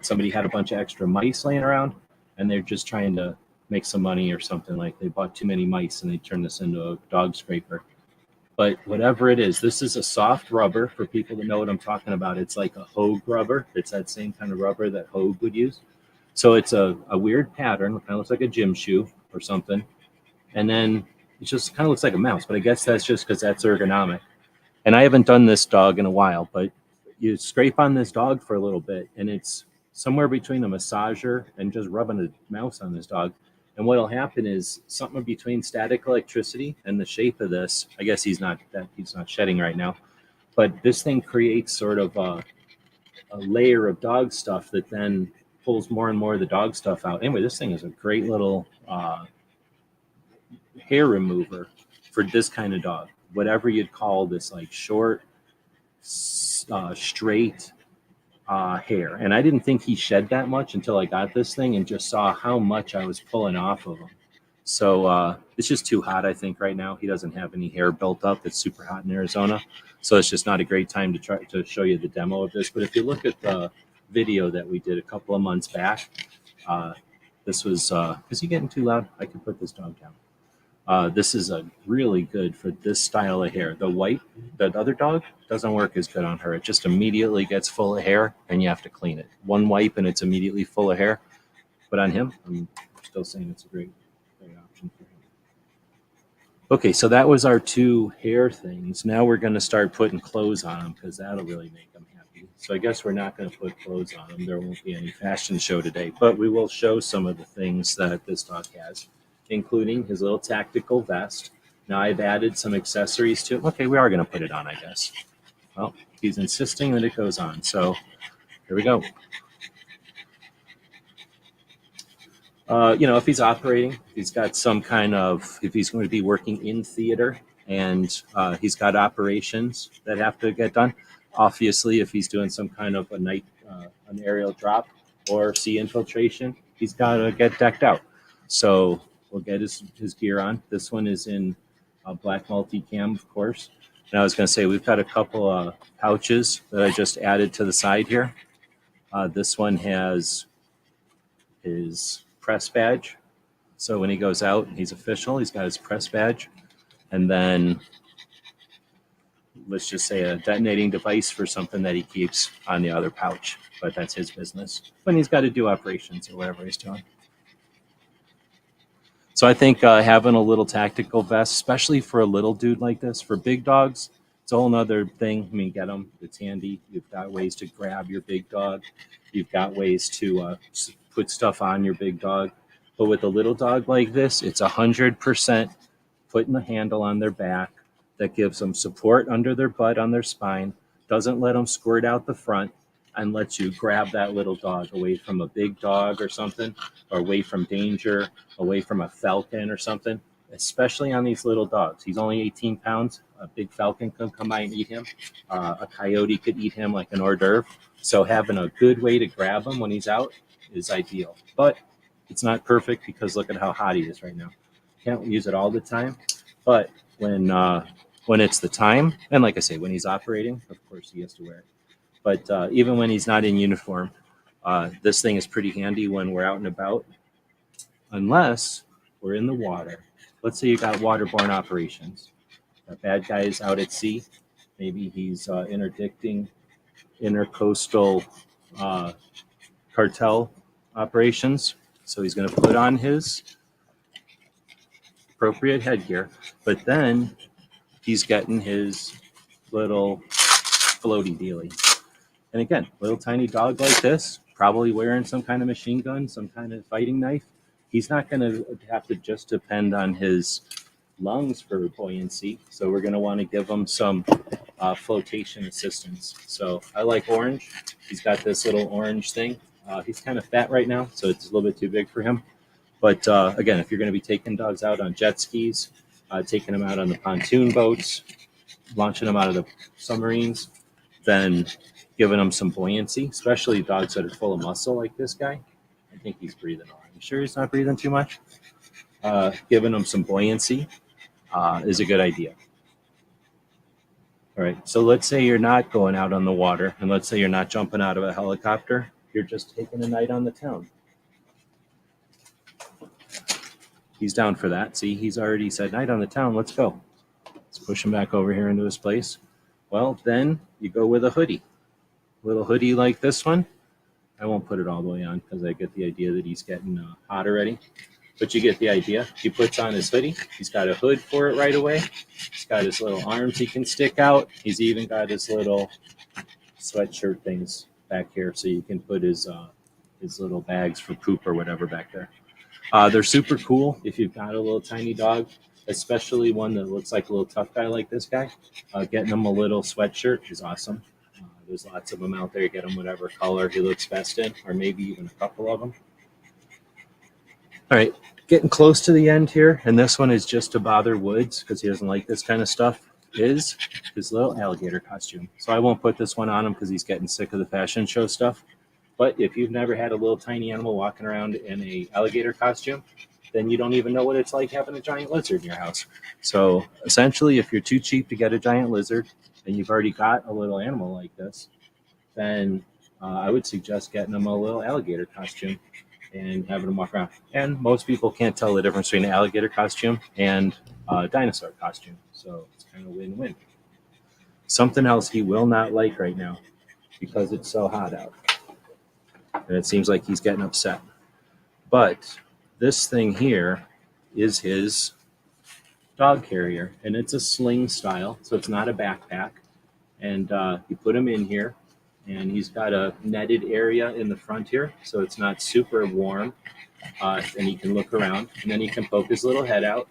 somebody had a bunch of extra mice laying around and they're just trying to make some money or something. Like they bought too many mice and they turned this into a dog scraper. But whatever it is, this is a soft rubber for people that know what I'm talking about. It's like a Hogue rubber. It's that same kind of rubber that Hogue would use. So it's a weird pattern. It kind of looks like a gym shoe or something. And then it just kind of looks like a mouse. But I guess that's just because that's ergonomic. And I haven't done this dog in a while. But you scrape on this dog for a little bit. And it's somewhere between a massager and just rubbing a mouse on this dog. And what'll happen is something between static electricity and the shape of this. I guess he's not shedding right now. But this thing creates sort of a layer of dog stuff that then pulls more and more of the dog stuff out. Anyway, this thing is a great little hair remover for this kind of dog. Whatever you'd call this, like short, straight hair. And I didn't think he shed that much until I got this thing and just saw how much I was pulling off of him. So it's just too hot, I think, right now. He doesn't have any hair built up. It's super hot in Arizona. So it's just not a great time to try to show you the demo of this. But if you look at the video that we did a couple of months back, this was, is he getting too loud? I can put this dog down. This is a really good for this style of hair. The other dog doesn't work as good on her. It just immediately gets full of hair and you have to clean it. One wipe and it's immediately full of hair. But on him, I'm still saying it's a great option for him. Okay, so that was our two hair things. Now we're going to start putting clothes on them because that'll really make them happy. So I guess we're not going to put clothes on them. There won't be any fashion show today, but we will show some of the things that this dog has, including his little tactical vest. Now I've added some accessories to it. Okay, we are going to put it on, I guess. Well, he's insisting that it goes on. So here we go. If he's operating, he's got some kind of, if he's going to be working in theater and he's got operations that have to get done. Obviously, if he's doing some kind of an aerial drop or sea infiltration, he's got to get decked out. So we'll get his gear on. This one is in black multicam, of course. And I was going to say, we've got a couple of pouches that I just added to the side here. This one has his press badge. So when he goes out, he's official. He's got his press badge. And then let's just say a detonating device for something that he keeps on the other pouch. But that's his business when he's got to do operations or whatever he's doing. So I think having a little tactical vest, especially for a little dude like this, for big dogs, it's a whole nother thing. I mean, get them. It's handy. You've got ways to grab your big dog. You've got ways to put stuff on your big dog. But with a little dog like this, it's 100% putting the handle on their back that gives them support under their butt, on their spine, doesn't let them squirt out the front, and lets you grab that little dog away from a big dog or something, or away from danger, away from a falcon or something, especially on these little dogs. He's only 18 pounds. A big falcon could come by and eat him. A coyote could eat him like an hors d'oeuvre. So having a good way to grab him when he's out is ideal. But it's not perfect because look at how hot he is right now. Can't use it all the time, but when it's the time, and like I say, when he's operating, of course he has to wear it. But even when he's not in uniform, this thing is pretty handy when we're out and about, unless we're in the water. Let's say you got waterborne operations. A bad guy is out at sea. Maybe he's interdicting intercoastal uh, cartel operations. So he's going to put on his appropriate headgear, but then he's getting his little floaty dealy. And again, little tiny dog like this, probably wearing some kind of machine gun, some kind of fighting knife. He's not going to have to just depend on his lungs for buoyancy. So we're going to want to give him some flotation assistance. So I like orange. He's got this little orange thing. He's kind of fat right now, so it's a little bit too big for him. But again, if you're going to be taking dogs out on jet skis, taking them out on the pontoon boats, launching them out of the submarines, then giving them some buoyancy, especially dogs that are full of muscle like this guy. I think he's breathing all right. You sure he's not breathing too much? Giving them some buoyancy is a good idea. All right, so let's say you're not going out on the water, and let's say you're not jumping out of a helicopter. You're just taking a night on the town. He's down for that. See, he's already said, night on the town, let's go. Let's push him back over here into his place. Well, then you go with a hoodie. Little hoodie like this one. I won't put it all the way on because I get the idea that he's getting hot already. But you get the idea. He puts on his hoodie. He's got a hood for it right away. He's got his little arms he can stick out. He's even got his little sweatshirt things back here so you can put his little bags for poop or whatever back there. They're super cool if you've got a little tiny dog, especially one that looks like a little tough guy like this guy. Getting him a little sweatshirt is awesome. There's lots of them out there. Get him whatever color he looks best in, or maybe even a couple of them. All right, getting close to the end here, and this one is just to bother Woods because he doesn't like this kind of stuff, is his little alligator costume. So I won't put this one on him because he's getting sick of the fashion show stuff. But if you've never had a little tiny animal walking around in a alligator costume, then you don't even know what it's like having a giant lizard in your house. So essentially, if you're too cheap to get a giant lizard and you've already got a little animal like this, then I would suggest getting them a little alligator costume and having them walk around. And most people can't tell the difference between an alligator costume and a dinosaur costume. So it's kind of win-win. Something else he will not like right now because it's so hot out. And it seems like he's getting upset. But this thing here is his dog carrier, and it's a sling style, so it's not a backpack. And you put him in here, and he's got a netted area in the front here, so it's not super warm. And he can look around, and then he can poke his little head out.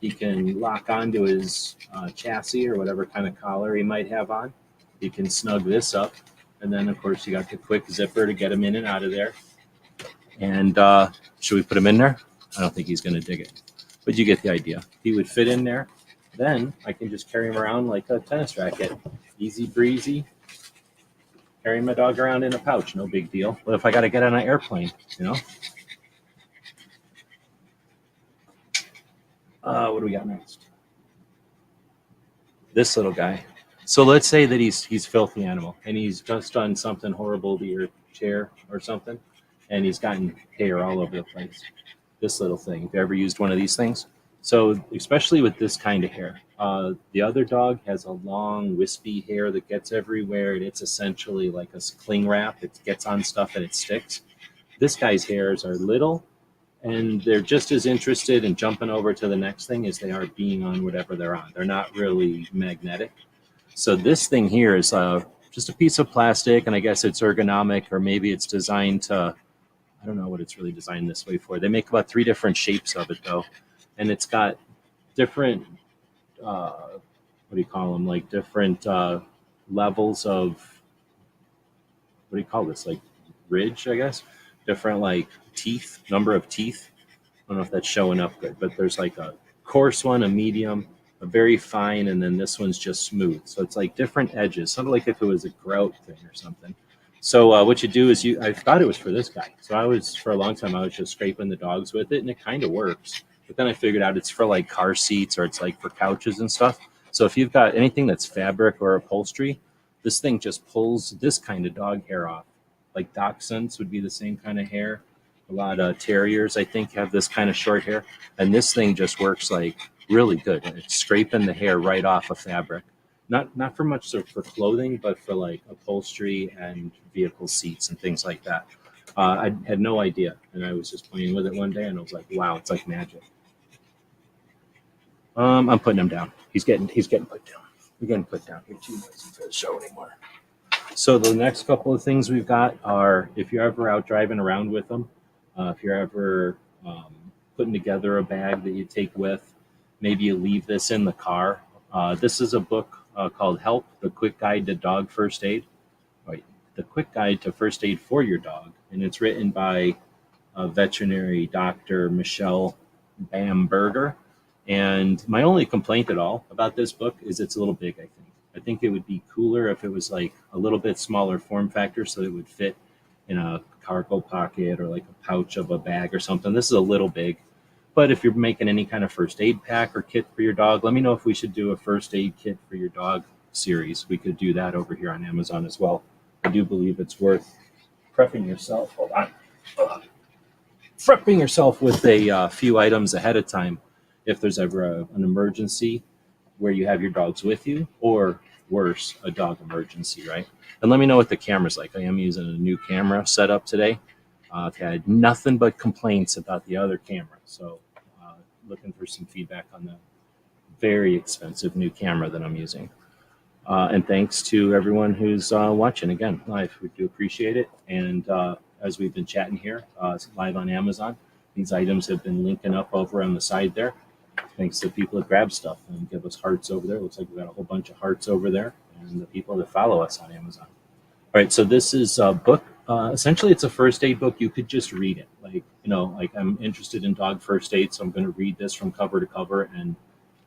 He can lock onto his chassis or whatever kind of collar he might have on. He can snug this up. And then, of course, you got the quick zipper to get him in and out of there. And should we put him in there? I don't think he's going to dig it. But you get the idea. He would fit in there. Then I can just carry him around like a tennis racket. Easy breezy. Carrying my dog around in a pouch. No big deal. But if I got to get on an airplane, you know? What do we got next? This little guy. So let's say that he's filthy animal and he's just done something horrible to your chair or something, and he's gotten hair all over the place. This little thing. Have you ever used one of these things? So especially with this kind of hair, the other dog has a long wispy hair that gets everywhere, and it's essentially like a cling wrap. It gets on stuff and it sticks. This guy's hairs are little, and they're just as interested in jumping over to the next thing as they are being on whatever they're on. They're not really magnetic. So this thing here is just a piece of plastic, and I guess it's ergonomic, or maybe it's designed to, I don't know what it's really designed this way for. They make about 3 different shapes of it, though, and it's got different, what do you call them, like different levels of, what do you call this, like ridge, I guess? Different, like, teeth, number of teeth. I don't know if that's showing up good, but there's like a coarse one, a medium, a very fine, and then this one's just smooth. So it's like different edges, sort of like if it was a grout thing or something. So what you do is I thought it was for this guy. So for a long time, I was just scraping the dogs with it, and it kind of works. But then I figured out it's for like car seats or it's like for couches and stuff. So if you've got anything that's fabric or upholstery, this thing just pulls this kind of dog hair off. Like dachshunds would be the same kind of hair. A lot of terriers, I think, have this kind of short hair. And this thing just works like really good. And it's scraping the hair right off of fabric. Not for much so for clothing, but for like upholstery and vehicle seats and things like that. I had no idea, and I was just playing with it one day, and I was like, "Wow, it's like magic." I'm putting him down. He's getting put down. We're getting put down here too much for the show anymore. So the next couple of things we've got are if you're ever out driving around with them, if you're ever putting together a bag that you take with, maybe you leave this in the car. This is a book called Help, The Quick Guide to Dog First Aid. Right, The Quick Guide to First Aid for Your Dog. And it's written by veterinary doctor Michelle Bamberger. And my only complaint at all about this book is it's a little big, I think. I think it would be cooler if it was like a little bit smaller form factor so it would fit in a cargo pocket or like a pouch of a bag or something. This is a little big. But if you're making any kind of first aid pack or kit for your dog, let me know if we should do a first aid kit for your dog series. We could do that over here on Amazon as well. I do believe it's worth prepping yourself. Hold on. Prepping yourself with a few items ahead of time if there's ever an emergency where you have your dogs with you, or worse, a dog emergency, right? And let me know what the camera's like. I am using a new camera setup today. I've had nothing but complaints about the other camera, so looking for some feedback on the very expensive new camera that I'm using. And thanks to everyone who's watching again live. We do appreciate it. And as we've been chatting here live on Amazon, these items have been linking up over on the side there. Thanks to people that grab stuff and give us hearts over there. Looks like we've got a whole bunch of hearts over there, and the people that follow us on Amazon. All right, so this is a book. Essentially, it's a first aid book. You could just read it. Like I'm interested in dog first aid, so I'm going to read this from cover to cover and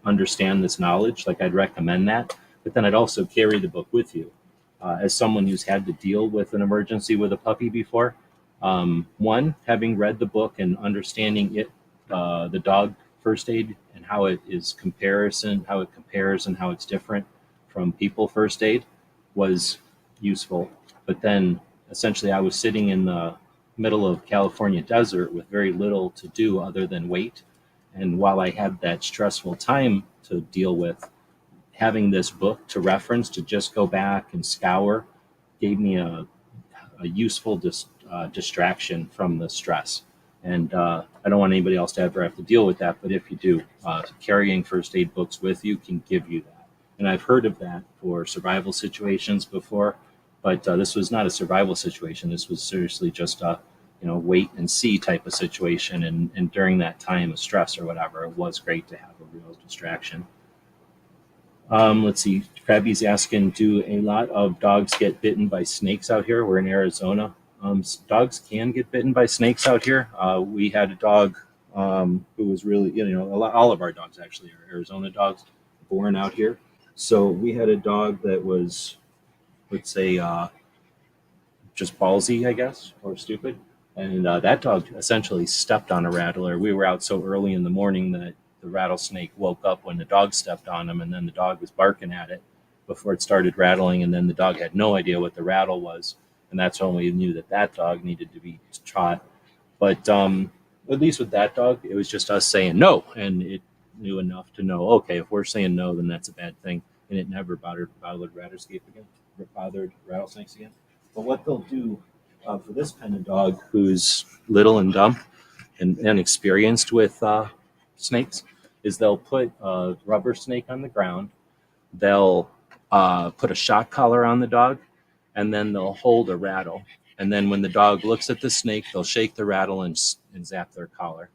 understand this knowledge. Like I'd recommend that, but then I'd also carry the book with you. As someone who's had to deal with an emergency with a puppy before, one, having read the book and understanding it, the dog first aid and how it compares and how it's different from people first aid was useful. But then essentially I was sitting in the middle of California desert with very little to do other than wait. And while I had that stressful time to deal with, having this book to reference, to just go back and scour, gave me a useful distraction from the stress. And I don't want anybody else to ever have to deal with that. But if you do, carrying first aid books with you can give you that. And I've heard of that for survival situations before, but this was not a survival situation. This was seriously just a wait and see type of situation. And during that time of stress or whatever, it was great to have a real distraction. Let's see. Krabby's asking, do a lot of dogs get bitten by snakes out here? We're in Arizona. Dogs can get bitten by snakes out here. We had a dog who was really, all of our dogs actually are Arizona dogs born out here. So we had a dog that was, let's say, just ballsy, I guess, or stupid. And that dog essentially stepped on a rattler. We were out so early in the morning that the rattlesnake woke up when the dog stepped on him, and then the dog was barking at it before it started rattling, and then the dog had no idea what the rattle was. And that's when we knew that dog needed to be shot. But at least with that dog, it was just us saying no. And it knew enough to know, okay, if we're saying no, then that's a bad thing. And it never bothered rattlesnakes again. But what they'll do for this kind of dog who's little and dumb and inexperienced with snakes is they'll put a rubber snake on the ground. They'll put a shock collar on the dog, and then they'll hold a rattle. And then when the dog looks at the snake, they'll shake the rattle and zap their collar.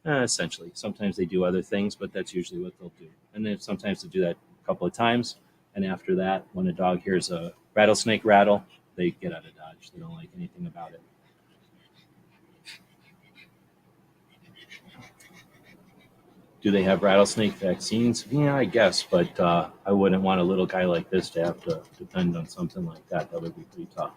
Essentially, sometimes they do other things, but that's usually what they'll do. And then sometimes they do that a couple of times. And after that, when a dog hears a rattlesnake rattle, they get out of Dodge. They don't like anything about it. Do they have rattlesnake vaccines? Yeah, I guess, but I wouldn't want a little guy like this to have to depend on something like that. That would be pretty tough.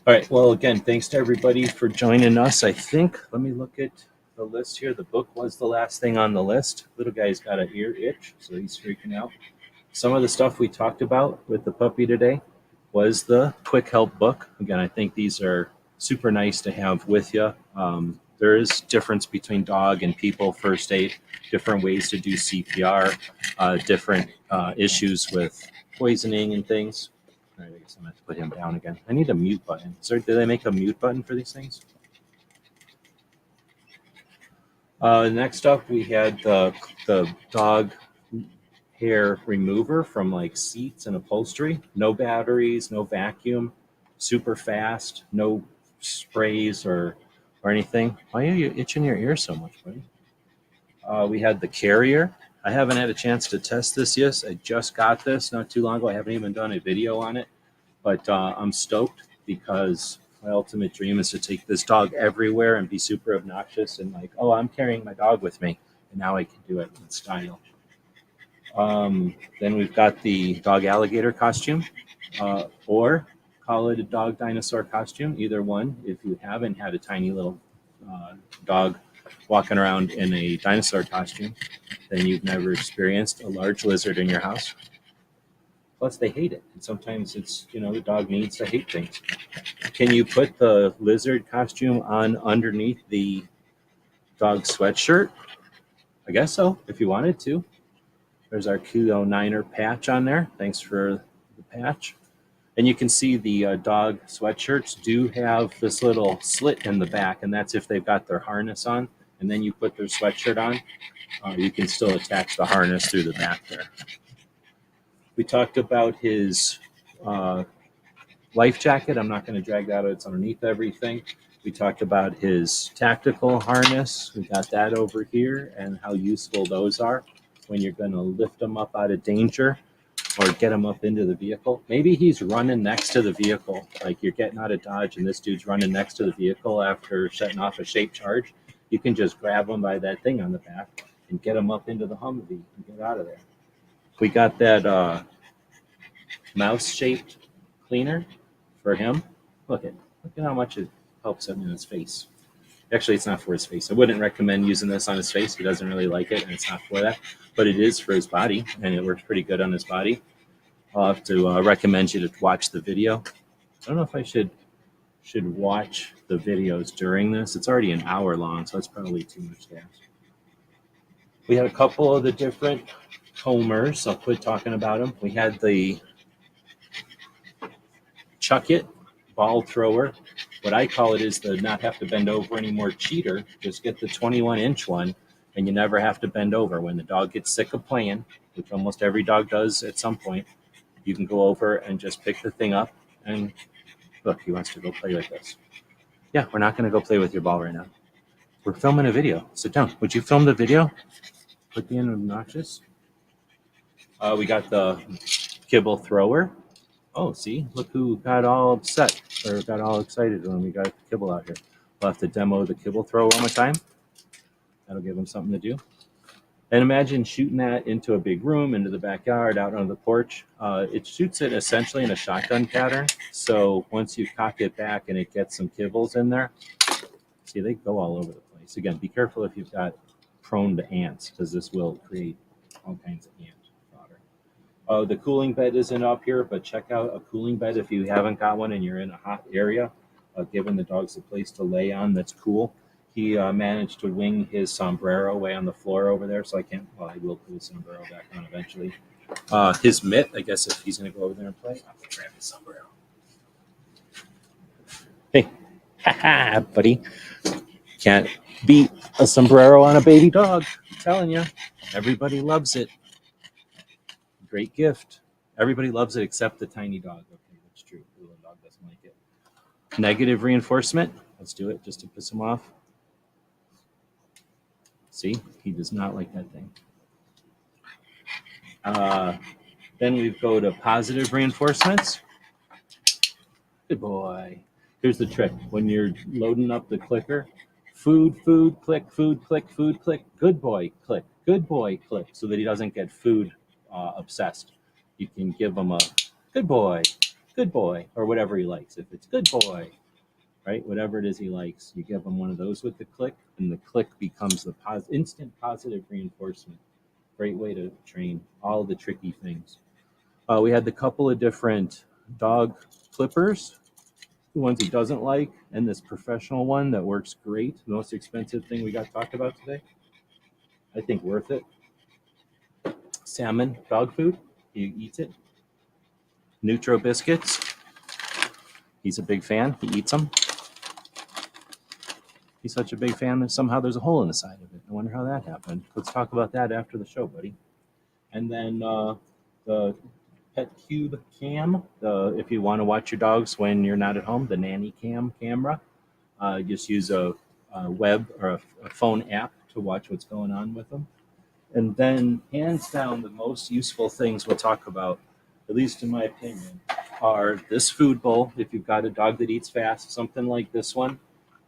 All right. Well, again, thanks to everybody for joining us. I think, let me look at the list here. The book was the last thing on the list. Little guy's got an ear itch, so he's freaking out. Some of the stuff we talked about with the puppy today was the quick help book. Again, I think these are super nice to have with you. There is difference between dog and people first aid, different ways to do CPR, different issues with poisoning and things. All right, I guess I'm going to have to put him down again. I need a mute button. So do they make a mute button for these things? Next up, we had the dog hair remover from like seats and upholstery. No batteries, no vacuum, super fast, no sprays or anything. Why are you itching your ear so much, buddy? We had the carrier. I haven't had a chance to test this yet. I just got this not too long ago. I haven't even done a video on it, but I'm stoked because my ultimate dream is to take this dog everywhere and be super obnoxious and like, oh, I'm carrying my dog with me, and now I can do it in style. Then we've got the dog alligator costume, or call it a dog dinosaur costume, either one. If you haven't had a tiny little dog walking around in a dinosaur costume, then you've never experienced a large lizard in your house. Plus, they hate it. And sometimes it's, the dog needs to hate things. Can you put the lizard costume on underneath the dog sweatshirt? I guess so, if you wanted to. There's our Q09er patch on there. Thanks for the patch. And you can see the dog sweatshirts do have this little slit in the back, and that's if they've got their harness on. And then you put their sweatshirt on, you can still attach the harness through the back there. We talked about his life jacket. I'm not going to drag that out. It's underneath everything. We talked about his tactical harness. We got that over here and how useful those are when you're going to lift them up out of danger or get him up into the vehicle. Maybe he's running next to the vehicle, like you're getting out of Dodge and this dude's running next to the vehicle after setting off a shape charge. You can just grab him by that thing on the back and get him up into the Humvee and get out of there. We got that mouse-shaped cleaner for him. Look at how much it helps him in his face. Actually, it's not for his face. I wouldn't recommend using this on his face. He doesn't really like it, and it's not for that. But it is for his body, and it works pretty good on his body. I'll have to recommend you to watch the video. I don't know if I should watch the videos during this. It's already an hour long, so that's probably too much to ask. We had a couple of the different combers. I'll quit talking about them. We had the Chuck It ball thrower. What I call it is the not have to bend over anymore cheater. Just get the 21-inch one, and you never have to bend over. When the dog gets sick of playing, which almost every dog does at some point, you can go over and just pick the thing up. And look, he wants to go play with this. Yeah, we're not going to go play with your ball right now. We're filming a video. Sit down. Would you film the video? Quit being obnoxious. We got the kibble thrower. Oh, see, look who got all upset or got all excited when we got the kibble out here. We'll have to demo the kibble thrower one more time. That'll give him something to do. And imagine shooting that into a big room, into the backyard, out on the porch. It shoots it essentially in a shotgun pattern. So once you cock it back and it gets some kibbles in there, see, they go all over the place. Again, be careful if you've got prone to ants, because this will create all kinds of ant fodder. The cooling bed isn't up here, but check out a cooling bed if you haven't got one and you're in a hot area, giving the dogs a place to lay on that's cool. He managed to wing his sombrero away on the floor over there, so I will put his sombrero back on eventually. His mitt, I guess if he's going to go over there and play, I'll grab his sombrero. Hey, ha-ha, buddy. Can't beat a sombrero on a baby dog. I'm telling you, everybody loves it. Great gift. Everybody loves it except the tiny dog. Okay, that's true. The little dog doesn't like it. Negative reinforcement. Let's do it just to piss him off. See, he does not like that thing. Then we go to positive reinforcements. Good boy. Here's the trick. When you're loading up the clicker, food, click, food, click, food, click, good boy, click, good boy, click, so that he doesn't get food obsessed. You can give him a good boy, or whatever he likes. If it's good boy, right? Whatever it is he likes, you give him one of those with the click, and the click becomes the instant positive reinforcement. Great way to train all the tricky things. We had the couple of different dog clippers, the ones he doesn't like, and this professional one that works great. The most expensive thing we got talked about today. I think worth it. Salmon dog food. He eats it. Nutro biscuits. He's a big fan. He eats them. He's such a big fan that somehow there's a hole in the side of it. I wonder how that happened. Let's talk about that after the show, buddy. And then the Pet Cube Cam. If you want to watch your dogs when you're not at home, the Nanny Cam camera. Just use a web or a phone app to watch what's going on with them. And then, hands down, the most useful things we'll talk about, at least in my opinion, are this food bowl. If you've got a dog that eats fast, something like this one,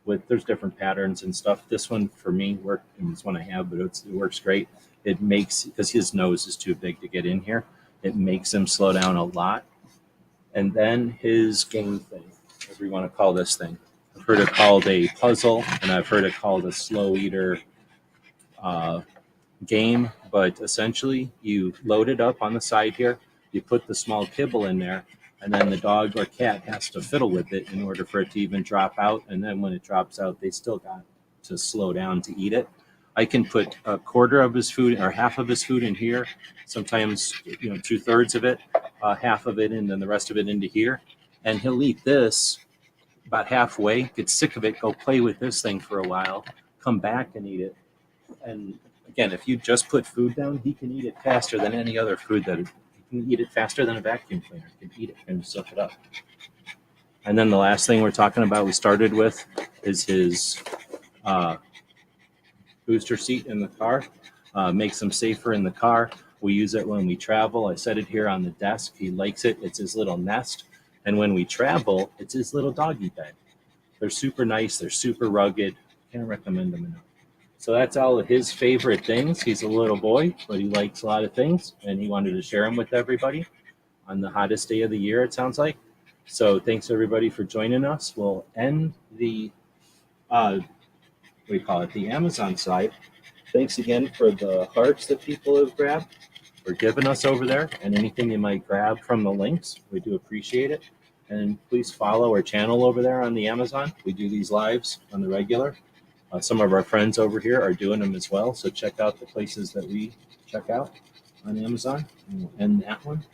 there's different patterns and stuff. This one for me worked, and it's one I have, but it works great. It makes, because his nose is too big to get in here, it makes him slow down a lot. And then his game thing, whatever you want to call this thing. I've heard it called a puzzle, and I've heard it called a slow eater game, but essentially you load it up on the side here, you put the small kibble in there, and then the dog or cat has to fiddle with it in order for it to even drop out, and then when it drops out, they still got to slow down to eat it. I can put a quarter of his food or half of his food in here, sometimes 2/3 of it, half of it, and then the rest of it into here, and he'll eat this about halfway, get sick of it, go play with this thing for a while, come back and eat it. And again, if you just put food down, he can eat it faster than any other food. He can eat it faster than a vacuum cleaner. He can eat it and suck it up. And then the last thing we're talking about, we started with, is his booster seat in the car. Makes him safer in the car. We use it when we travel. I set it here on the desk. He likes it. It's his little nest. And when we travel, it's his little doggy bed. They're super nice. They're super rugged. Can't recommend them enough. So that's all of his favorite things. He's a little boy, but he likes a lot of things, and he wanted to share them with everybody on the hottest day of the year, it sounds like. So thanks, everybody, for joining us. We'll end the, the Amazon side. Thanks again for the hearts that people have grabbed, for giving us over there, and anything you might grab from the links. We do appreciate it. And please follow our channel over there on the Amazon. We do these lives on the regular. Some of our friends over here are doing them as well, so check out the places that we check out on Amazon. And we'll end that one.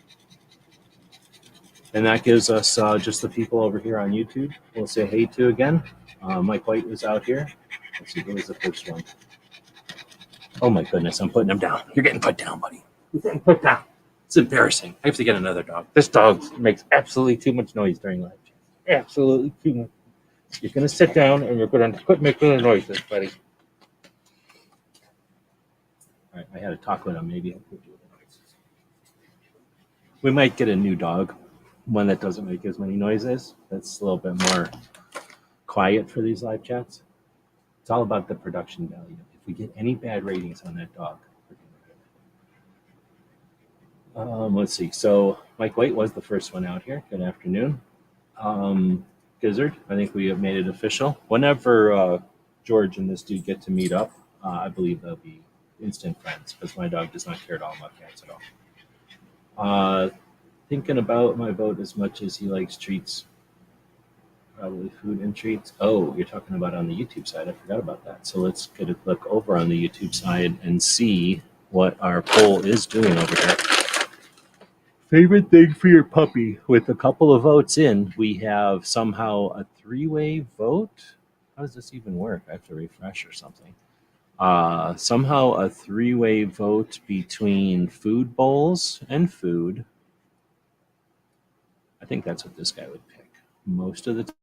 And that gives us just the people over here on YouTube. We'll say hey to again. Mike White was out here. Let's see, who was the first one? Oh my goodness, I'm putting him down. You're getting put down, buddy. You're getting put down. It's embarrassing. I have to get another dog. This dog makes absolutely too much noise during live chat. Absolutely too much. You're going to sit down and you're going to quit making the noises, buddy. All right, I had to talk with him. Maybe I'll quit doing the noises. We might get a new dog, one that doesn't make as many noises. That's a little bit more quiet for these live chats. It's all about the production value. If we get any bad ratings on that dog, we're getting rid of it. Let's see. So Mike White was the first one out here. Good afternoon. Gizzard, I think we have made it official. Whenever George and this dude get to meet up, I believe they'll be instant friends because my dog does not care at all about cats at all. Thinking about my boat as much as he likes treats. Probably food and treats. Oh, you're talking about on the YouTube side. I forgot about that. So let's get a look over on the YouTube side and see what our poll is doing over there. Favorite thing for your puppy. With a couple of votes in, we have somehow a 3-way vote. How does this even work? I have to refresh or something. Somehow a 3-way vote between food bowls and food. I think that's what this guy would pick most of the time.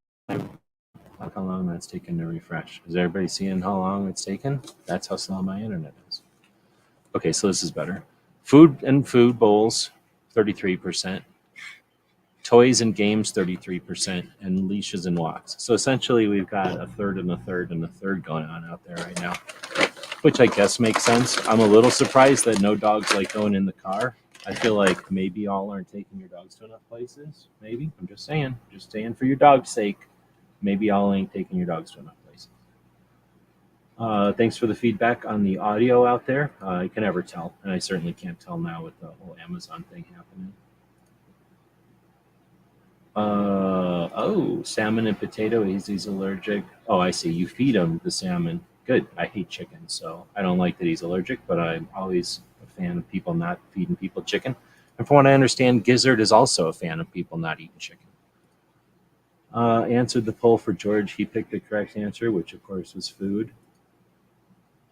Look how long that's taken to refresh. Is everybody seeing how long it's taken? That's how slow my internet is. Okay, so this is better. Food and food bowls, 33%. Toys and games, 33%. And leashes and walks. So essentially, we've got a third and a third and a third going on out there right now, which I guess makes sense. I'm a little surprised that no dogs like going in the car. I feel like maybe y'all aren't taking your dogs to enough places. Maybe. I'm just saying for your dog's sake. maybe y'all ain't taking your dogs to enough places. Thanks for the feedback on the audio out there. I can never tell, and I certainly can't tell now with the whole Amazon thing happening. Oh, salmon and potato. He's allergic. Oh, I see. You feed him the salmon. Good. I hate chicken, so I don't like that he's allergic, but I'm always a fan of people not feeding people chicken. And from what I understand, Gizzard is also a fan of people not eating chicken. Answered the poll for George. He picked the correct answer, which of course was food.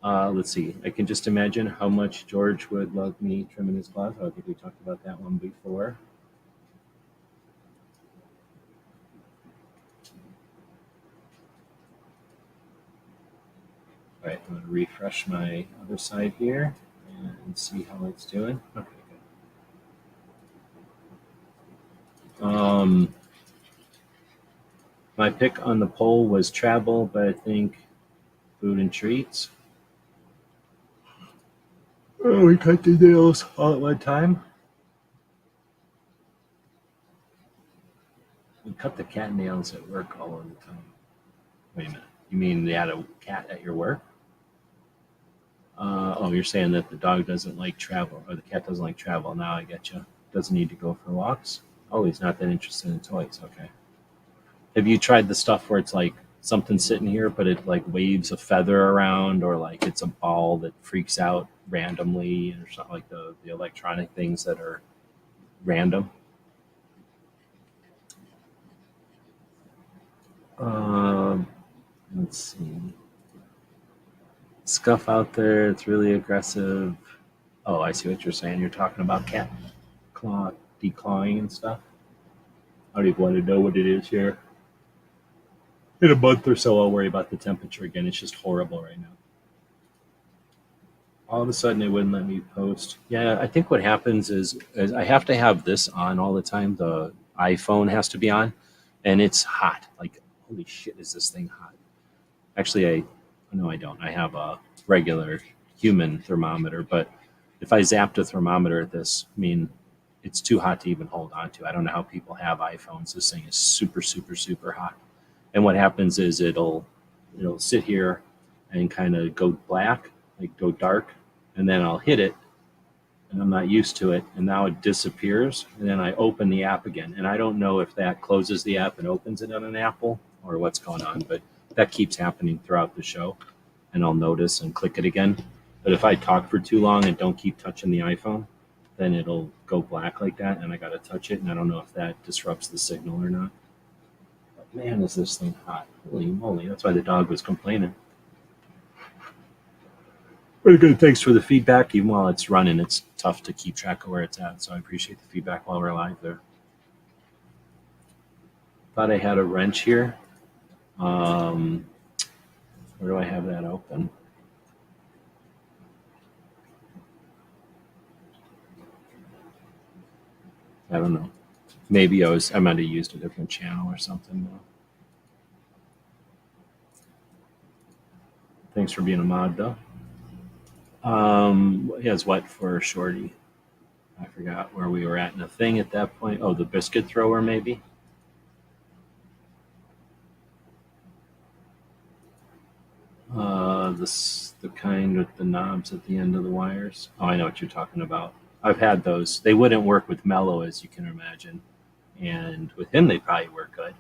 Let's see. I can just imagine how much George would love me trimming his claws. I think we talked about that one before. All right, I'm going to refresh my other side here and see how it's doing. Okay, good. My pick on the poll was travel, but I think food and treats. Oh, we cut the nails all at one time. We cut the cat nails at work all of the time. Wait a minute. You mean they had a cat at your work? Oh, you're saying that the dog doesn't like travel, or the cat doesn't like travel. Now I get you. Doesn't need to go for walks. Oh, he's not that interested in toys. Okay. Have you tried the stuff where it's like something sitting here, but it like waves a feather around, or like it's a ball that freaks out randomly, or something like the electronic things that are random? Let's see. Scuff out there. It's really aggressive. Oh, I see what you're saying. You're talking about cat claw declawing and stuff. I don't even want to know what it is here. In a month or so, I'll worry about the temperature again. It's just horrible right now. All of a sudden, it wouldn't let me post. Yeah, I think what happens is I have to have this on all the time. The iPhone has to be on, and it's hot. Like, holy shit, is this thing hot? Actually, no, I don't. I have a regular human thermometer, but if I zapped a thermometer at this, I mean, it's too hot to even hold on to. I don't know how people have iPhones. This thing is super, super, super hot. And what happens is it'll sit here and kind of go black, like go dark, and then I'll hit it, and I'm not used to it, and now it disappears, and then I open the app again, and I don't know if that closes the app and opens it on an Apple or what's going on, but that keeps happening throughout the show, and I'll notice and click it again. But if I talk for too long and don't keep touching the iPhone, then it'll go black like that, and I got to touch it, and I don't know if that disrupts the signal or not. But man, is this thing hot. Holy moly, that's why the dog was complaining. Very good. Thanks for the feedback. Even while it's running, it's tough to keep track of where it's at, so I appreciate the feedback while we're live there. Thought I had a wrench here. Where do I have that open? I don't know. Maybe I might have used a different channel or something. Thanks for being a mod, though. He has what for Shorty? I forgot where we were at in the thing at that point. Oh, the biscuit thrower, maybe? The kind with the knobs at the end of the wires. Oh, I know what you're talking about. I've had those. They wouldn't work with Mello, as you can imagine. And with him, they probably work good.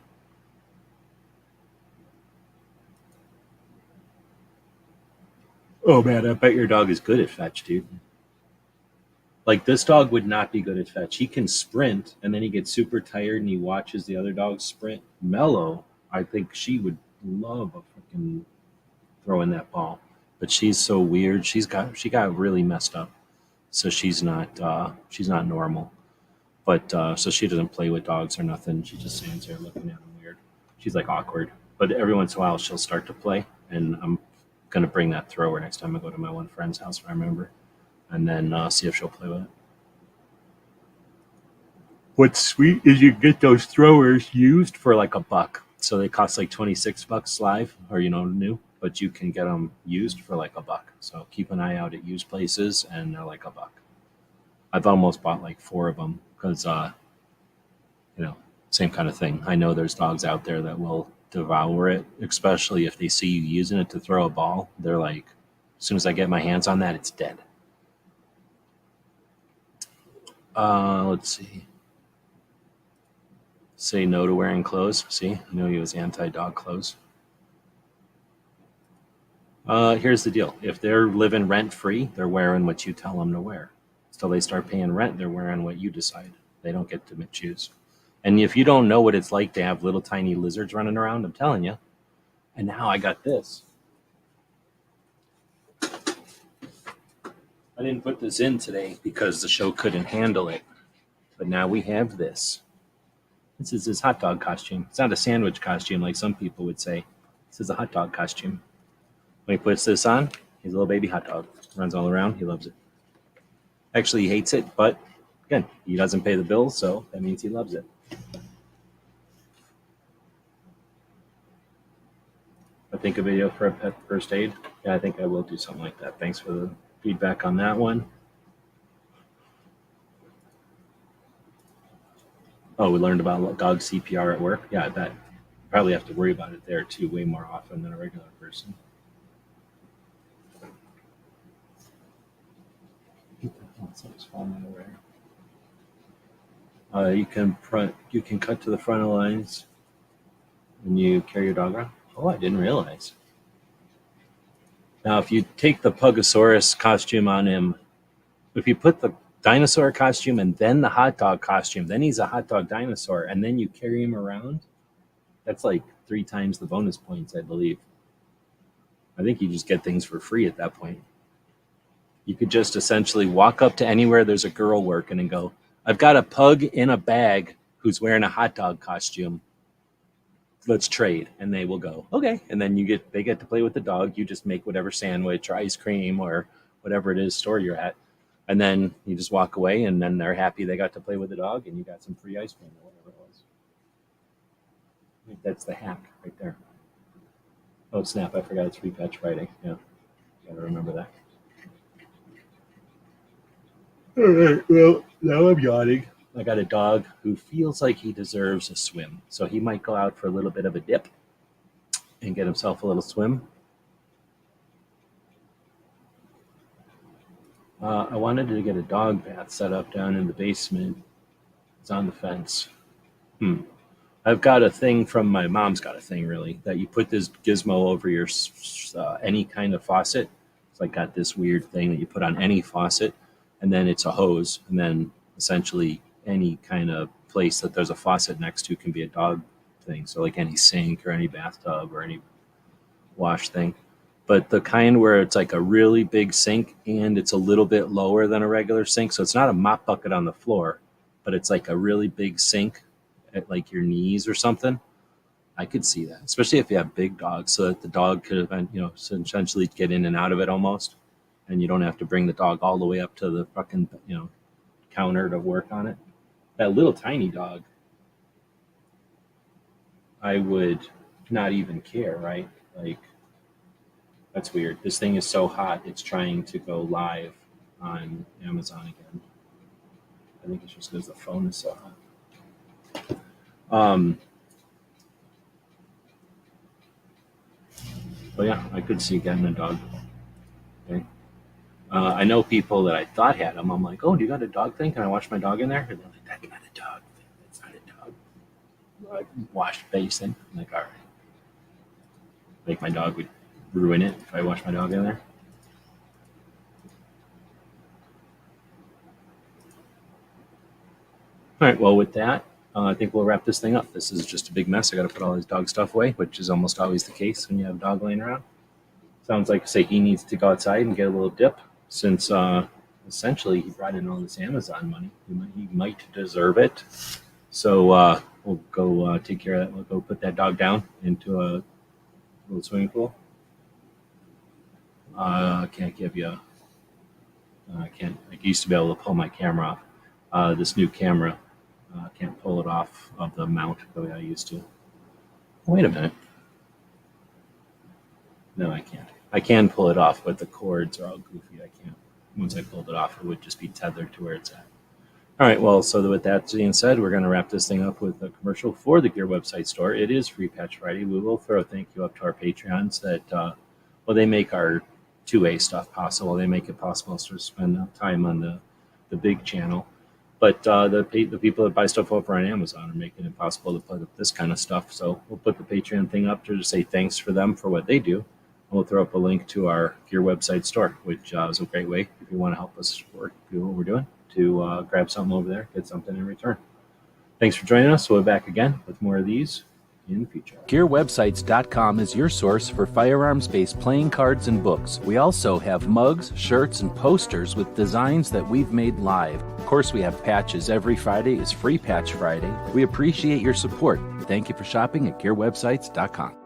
Oh, man, I bet your dog is good at fetch, dude. Like, this dog would not be good at fetch. He can sprint, and then he gets super tired, and he watches the other dogs sprint. Mello, I think she would love a freaking throwing that ball, but she's so weird. She got really messed up, so she's not normal. But so she doesn't play with dogs or nothing. She just stands there looking at them weird. She's like awkward, but every once in a while she'll start to play, and I'm gonna bring that thrower next time I go to my one friend's house, if I remember, and then see if she'll play with it. What's sweet is you get those throwers used for like $1, so they cost like $26 live or new, but you can get them used for like $1. So keep an eye out at used places, and they're like $1. I've almost bought like 4 of them because same kind of thing. I know there's dogs out there that will devour it, especially if they see you using it to throw a ball. They're like, as soon as I get my hands on that, it's dead. Let's see. Say no to wearing clothes. See, I know he was anti-dog clothes. Here's the deal. If they're living rent-free, they're wearing what you tell them to wear. Until they start paying rent, they're wearing what you decide. They don't get to choose. And if you don't know what it's like to have little tiny lizards running around, I'm telling you. And now I got this. I didn't put this in today because the show couldn't handle it. But now we have this. This is his hot dog costume. It's not a sandwich costume like some people would say. This is a hot dog costume. When he puts this on, he's a little baby hot dog. Runs all around. He loves it. Actually, he hates it, but again, he doesn't pay the bills, so that means he loves it. I think a video for a pet first aid. Yeah, I think I will do something like that. Thanks for the feedback on that one. Oh, we learned about dog CPR at work. Yeah, I bet. Probably have to worry about it there too, way more often than a regular person. Something's falling away. You can cut to the front of the lines when you carry your dog around. Oh, I didn't realize. Now, if you take the Pugosaurus costume on him, if you put the dinosaur costume and then the hot dog costume, then he's a hot dog dinosaur, and then you carry him around, that's like 3 times the bonus points, I believe. I think you just get things for free at that point. You could just essentially walk up to anywhere there's a girl working and go, I've got a pug in a bag who's wearing a hot dog costume. Let's trade. And they will go, okay. And then they get to play with the dog. You just make whatever sandwich or ice cream or whatever it is store you're at. And then you just walk away, and then they're happy they got to play with the dog, and you got some free ice cream or whatever it was. I think that's the hack right there. Oh, snap. I forgot it's Free Patch Friday. Yeah. Got to remember that. All right. Well, now I'm yawning. I got a dog who feels like he deserves a swim. So he might go out for a little bit of a dip and get himself a little swim. I wanted to get a dog bath set up down in the basement. It's on the fence. I've got a thing from my mom's got a thing, really, that you put this gizmo over your any kind of faucet. It's like got this weird thing that you put on any faucet, and then it's a hose, and then essentially any kind of place that there's a faucet next to can be a dog thing. So like any sink or any bathtub or any wash thing. But the kind where it's like a really big sink and it's a little bit lower than a regular sink. So it's not a mop bucket on the floor, but it's like a really big sink at like your knees or something. I could see that, especially if you have big dogs, so that the dog could, essentially get in and out of it almost. And you don't have to bring the dog all the way up to the fucking, counter to work on it. That little tiny dog, I would not even care, right? Like, that's weird. This thing is so hot, it's trying to go live on Amazon again. I think it's just because the phone is so hot. But yeah, I could see getting a dog. Okay. I know people that I thought had them. I'm like, oh, do you got a dog thing? Can I wash my dog in there? And they're like, that's not a dog thing. That's not a dog. Wash basin. I'm like, all right. Like my dog would ruin it if I wash my dog in there. All right, well, with that, I think we'll wrap this thing up. This is just a big mess. I got to put all his dog stuff away, which is almost always the case when you have a dog laying around. Sounds like, say, he needs to go outside and get a little dip, since essentially he brought in all this Amazon money. He might deserve it. So we'll go take care of that. We'll go put that dog down into a little swimming pool. Can't give you. I can't. I used to be able to pull my camera off. This new camera, can't pull it off of the mount the way I used to. Wait a minute. No, I can't. I can pull it off, but the cords are all goofy. I can't. Once I pulled it off, it would just be tethered to where it's at. All right, well, so with that being said, we're going to wrap this thing up with a commercial for the Gear website store. It is Free Patch Friday. We will throw a thank you up to our Patreons that, well, they make our two-way stuff possible. They make it possible to spend time on the big channel. But the people that buy stuff over on Amazon are making it possible to put up this kind of stuff. So we'll put the Patreon thing up there to say thanks for them for what they do. And we'll throw up a link to our Gear website store, which is a great way if you want to help us do what we're doing, to grab something over there, get something in return. Thanks for joining us. We'll be back again with more of these in the future. GearWebsites.com is your source for firearms-based playing cards and books. We also have mugs, shirts, and posters with designs that we've made live. Of course, we have patches. Every Friday is Free Patch Friday. We appreciate your support. Thank you for shopping at GearWebsites.com.